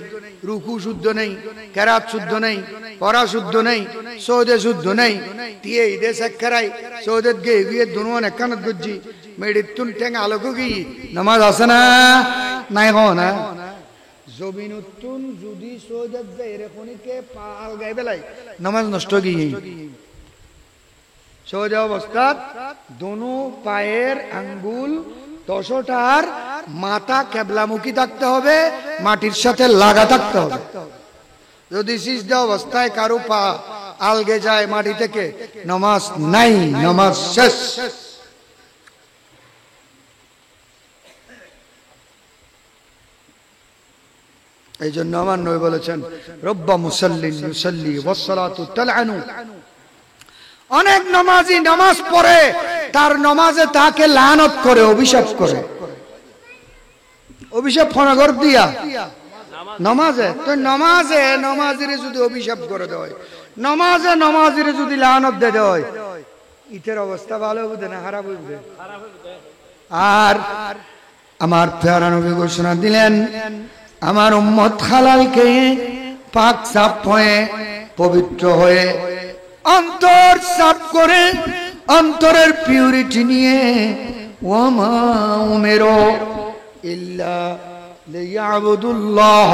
রুকু শুদ্ধ নেই কেরাত শুদ্ধ নেই পড়া শুদ্ধ নেই সৌদে শুদ্ধ নেই তিয়ে ঈদে শেখারাই সৌদে গে বিয়ে দুনুয়ান একানত গজ্জি মেডিতুন ঠেং আলোক গিয়ে নমাজ আছে না নাই হ না জমিনুতুন যদি সৌদে গে এরকমকে পাল গাই বেলাই নমাজ নষ্ট গিয়ে সোজা অবস্থাত দোনো পায়ের আঙ্গুল দশটার মাথা কেবলামুখী থাকতে হবে মাটির সাথে লাগা থাকতে হবে যদি সিজদা অবস্থায় কারো পা আলগে যায় মাটি থেকে নামাজ নাই নামাজ শেষ এই জন্য আমার নবী বলেছেন রব্বা মুসাল্লিন ইউসাল্লি ওয়াসসালাতু তালআনু অনেক নামাজি নামাজ পড়ে তার নামাজে তাকে লানত করে অভিশাপ করে অভিশাপ ফনগর দিয়া নামাজে তো নামাজে নামাজিরে যদি অভিশাপ করে দেয় নামাজে নামাজিরে যদি লানত দে দেয় ইতের অবস্থা ভালো হবে না খারাপ হবে আর আমার প্যারা নবী ঘোষণা দিলেন আমার উম্মত হালালকে পাক সাফ হয়ে পবিত্র হয়ে অন্তর সাফ করে অন্তরের পিউরিটি নিয়ে ওয়ামা উমেরো ইল্লা লিয়াবুদুল্লাহ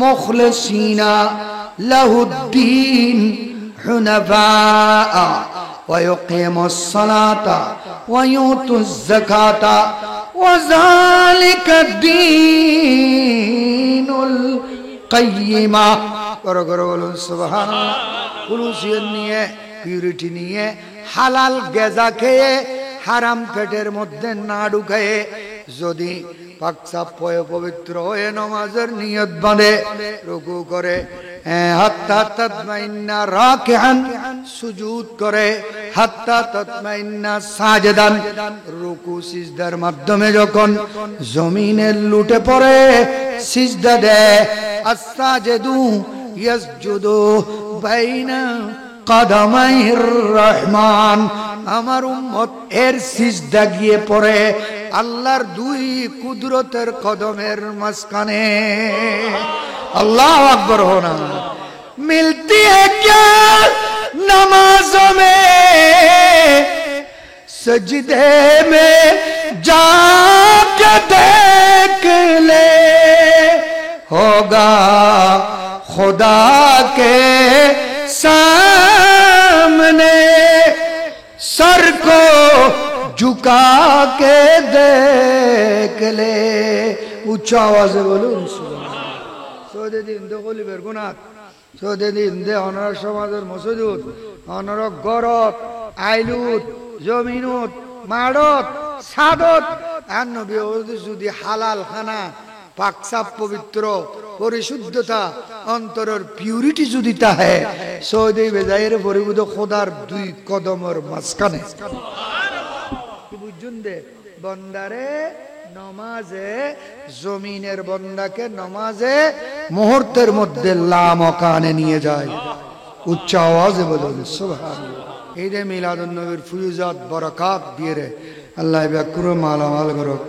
মুখলিসিনা লাহুদ্দিন হুনাফা ওয়া ইউকিমুস সালাতা ওয়া ইউতুজ যাকাতা ওয়া যালিকা দ্বীনুল কাইয়্যিমা করো করো বলুন সুবহানাল্লাহ খুলুসিয়ত নিয়ে পিউরিটি নিয়ে হালাল গেজা খেয়ে হারাম পেটের মধ্যে না ঢুকায়ে যদি পাকসাপ হয়ে পবিত্র হয়ে নামাজের নিয়ত বাঁধে রুকু করে হাত্তা তাতমাইন্না রাকিআন সুজুদ করে হাত্তা তাতমাইন্না সাজদান রুকু সিজদার মাধ্যমে যখন জমিনে লুটে পড়ে সিজদা দেয় আস-সাজিদু ইয়াসজুদু বাইনা কাদামাইর রহমান আমার উম্মত এর সিজদা গিয়ে পড়ে আল্লাহর দুই কুদরতের কদমের মাঝখানে আল্লাহু আকবার হোনা মিলতি হ্যায় ক্যা নামাজোं में सजदे में जाके देख ले होगा खुदा के सामने सर को झुका के देख ले ऊंचा आवाज से बोलूं सोदे दिन दो गोली बेरगुनात सोदे दिन दे অনার সমাজের মসজিদ অনরক গরত আইলুত জমিনুত মাড়ত সাদত আর নবী যদি হালাল খানা পাকসাপ পবিত্র পরিশুদ্ধতা অন্তরের পিউরিটি যদি তাহে সৌদি বেজাইর পরিবুদ্ধ খোদার 2 কদমের মাঝখানে কি বুঝুন দে বন্দারে নমাজে জমিনের বন্দাকে নমাজে মুহূর্তের মধ্যে লামকানে নিয়ে যায় উচ্চ আওয়াজে বলুন সুবহানাল্লাহ ঈদ মিলাদুন নবীর ফুয়ুজাত বরকাত দিয়ে রে আল্লাহ বাকুর মালামাল করুক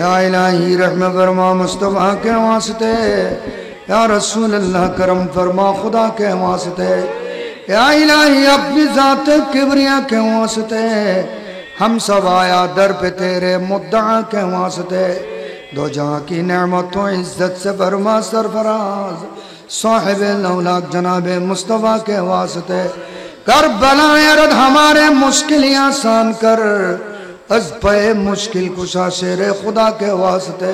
या इलाही रहम फरमा मुस्तफा के वास्ते या रसूल अल्लाह करम फरमा खुदा के वास्ते या इलाही अपनी जात किबरिया के वास्ते हम सब आया दर पे तेरे मुद्दा के वास्ते दो जहां की नेमतों इज्जत से फरमा सरफराज साहिब लौलाक जनाब मुस्तफा के वास्ते कर बलाए रद हमारे मुश्किल आसान कर अज़्बे मुश्किल कुशा शेर खुदा के वास्ते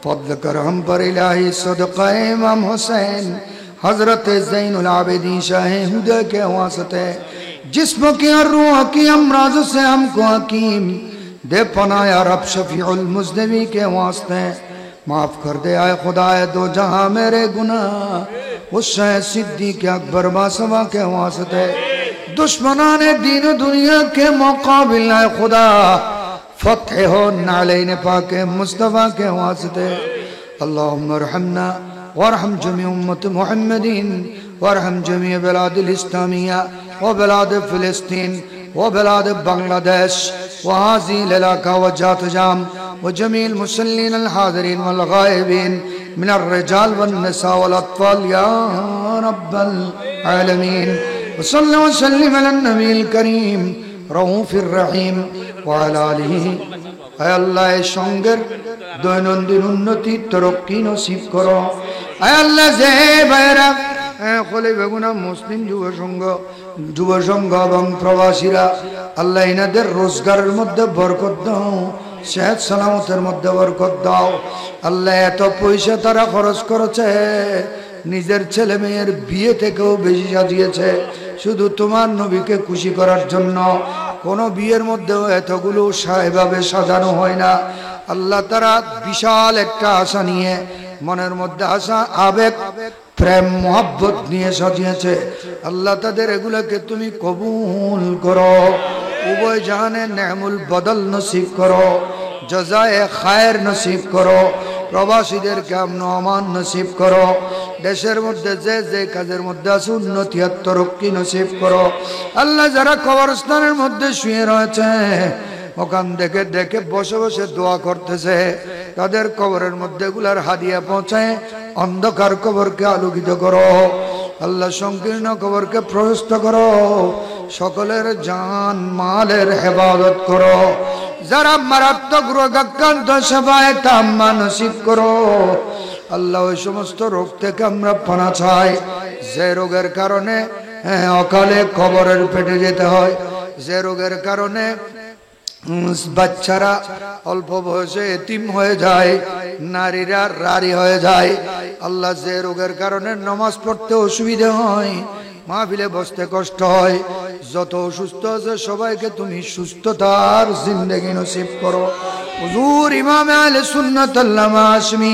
फضل कर हम पर इलाही सदक़ा इमाम हुसैन हजरत ज़ैनुल आबिदीन शाह हुदा के वास्ते जिस्म की और रूह की अमराज से हमको हकीम दे पना या रब शफीउल मुज़निबी के वास्ते माफ कर दे आए खुदा दो जहां मेरे गुनाह उस सिद्दीक़ अकबर बासवा के वास्ते दुश्मनाने दीन दुनिया के मुकाबिल खुदा फतह हो नालैन पाके मुस्तफा के वास्ते अल्लाहुम्मा रहमना वरहम जमी उम्मत मुहम्मदीन वरहम जमी बिलादिल इस्लामिया व बिलाद फिलिस्तीन व बिलाद बांग्लादेश व हाज़िल इलाका व जातजाम व जमील मुसल्लीन अल हाज़िरीन वल गायबीन मिन अर्रिजाल वन निसा वल अत्फाल या रब्बल आलमीन वसल्लल्लाहु वसल्लम अला नबील करीम रऊफिर रहीम व अला आलिहि आय अल्लाह संगेर दैनन्दिन उन्नति तरक्की नसीब करो आय अल्लाह जे भाइरा खले बेगुना मुस्लिम যুব সংঘ এবং প্রবাসীরা আল্লাহ ইনাদের রোজগারের মধ্যে বরকত দাও সেহত সালামতের মধ্যে বরকত দাও আল্লাহ এত পয়সা তারা খরচ করেছে নিজের ছেলে মেয়ের বিয়ে থেকেও বেশি সাজিয়েছে শুধু তোমার নবীকে খুশি করার জন্য কোন বিয়ের মধ্যেও এতগুলো এভাবে সাজানো হয় না আল্লাহ তারা বিশাল একটা আশা নিয়ে মনের মধ্যে আশা আবেগ প্রেম মোহাব্বত নিয়ে সাজিয়েছে আল্লাহ তাদের এগুলোকে তুমি কবুল করো উভয় জাহানে নেমুল বদল নসিব করো জাযায়ে খায়ের নসিব করো প্রবাসীদেরকে আমন আমান নসিব করো দেশের মধ্যে যে যে কাজের মধ্যে আছে উন্নতি আর তরক্কি নসিব করো আল্লাহ যারা কবরস্থানের মধ্যে শুয়ে রয়েছে ওখান থেকে দেখে বসে বসে দোয়া করতেছে তাদের কবরের মধ্যে গুলার হাদিয়া পৌঁছায় অন্ধকার কবরকে আলোকিত করো আল্লাহ সংকীর্ণ কবরকে প্রশস্ত করো সকলের জান মালের হেফাজত করো যারা মারাত্মক রোগাক্রান্ত সেবায় তাম্মা নসিব করো আল্লাহ ওই সমস্ত রোগ থেকে আমরা পানা চাই যে রোগের কারণে অকালে কবরের পেটে যেতে হয় যে রোগের কারণে বাচ্চারা অল্প বয়সে এতিম হয়ে যায় নারীরা রারি হয়ে যায় আল্লাহ যে রোগের কারণে নামাজ পড়তে অসুবিধা হয় মাহফিলে বসতে কষ্ট হয় যত অসুস্থ আছে সবাইকে তুমি সুস্থতার জিন্দেগি নসিব করো হুজুর ইমাম আহলে সুন্নাত আল্লামা হাশমি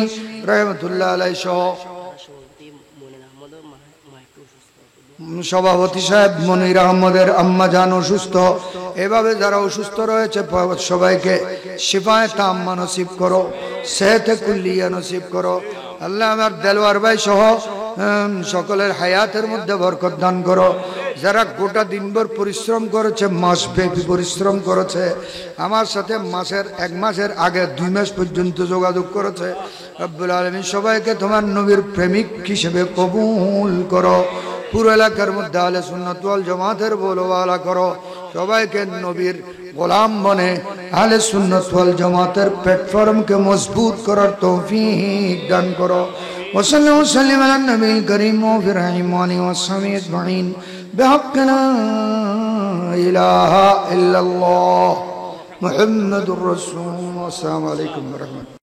রাহমাতুল্লাহ আলাইহি সহ সভাপতি সাহেব মনির আহমদের আম্মা জান অসুস্থ এভাবে যারা অসুস্থ রয়েছে সবাইকে শিফায়ে তাম্মা নসিব করো সেহতে কুল্লিয়া নসিব করো আল্লাহ আমার দেলওয়ার ভাই সহ সকলের হায়াতের মধ্যে বরকত দান করো যারা গোটা দিনভর পরিশ্রম করেছে মাসব্যাপী পরিশ্রম করেছে আমার সাথে এক মাসের আগে 2 মাস পর্যন্ত যোগাযোগ করেছে রব্বুল আলামিন সবাইকে তোমার নবীর প্রেমিক হিসেবে কবুল করো পুরো এলাকার মধ্যে আহলে সুন্নাত ওয়াল জামাতের বলওয়ালা করো সবাইকে নবীর গোলাম বনে আহলে সুন্নাত ওয়াল জামাতের প্ল্যাটফর্মকে মজবুত করার তৌফিক দান করো ওয়াসাল্লামু সাল্লাম আলা নবীল করিম ওয়া ফিরহিমানি ওয়াসসামি আজমাইন বিহাক্কি লা ইলাহা ইল্লাল্লাহ মুহাম্মাদুর রাসূলুল্লাহ আসসালামু আলাইকুম ওয়া রাহমাতুল্লাহ।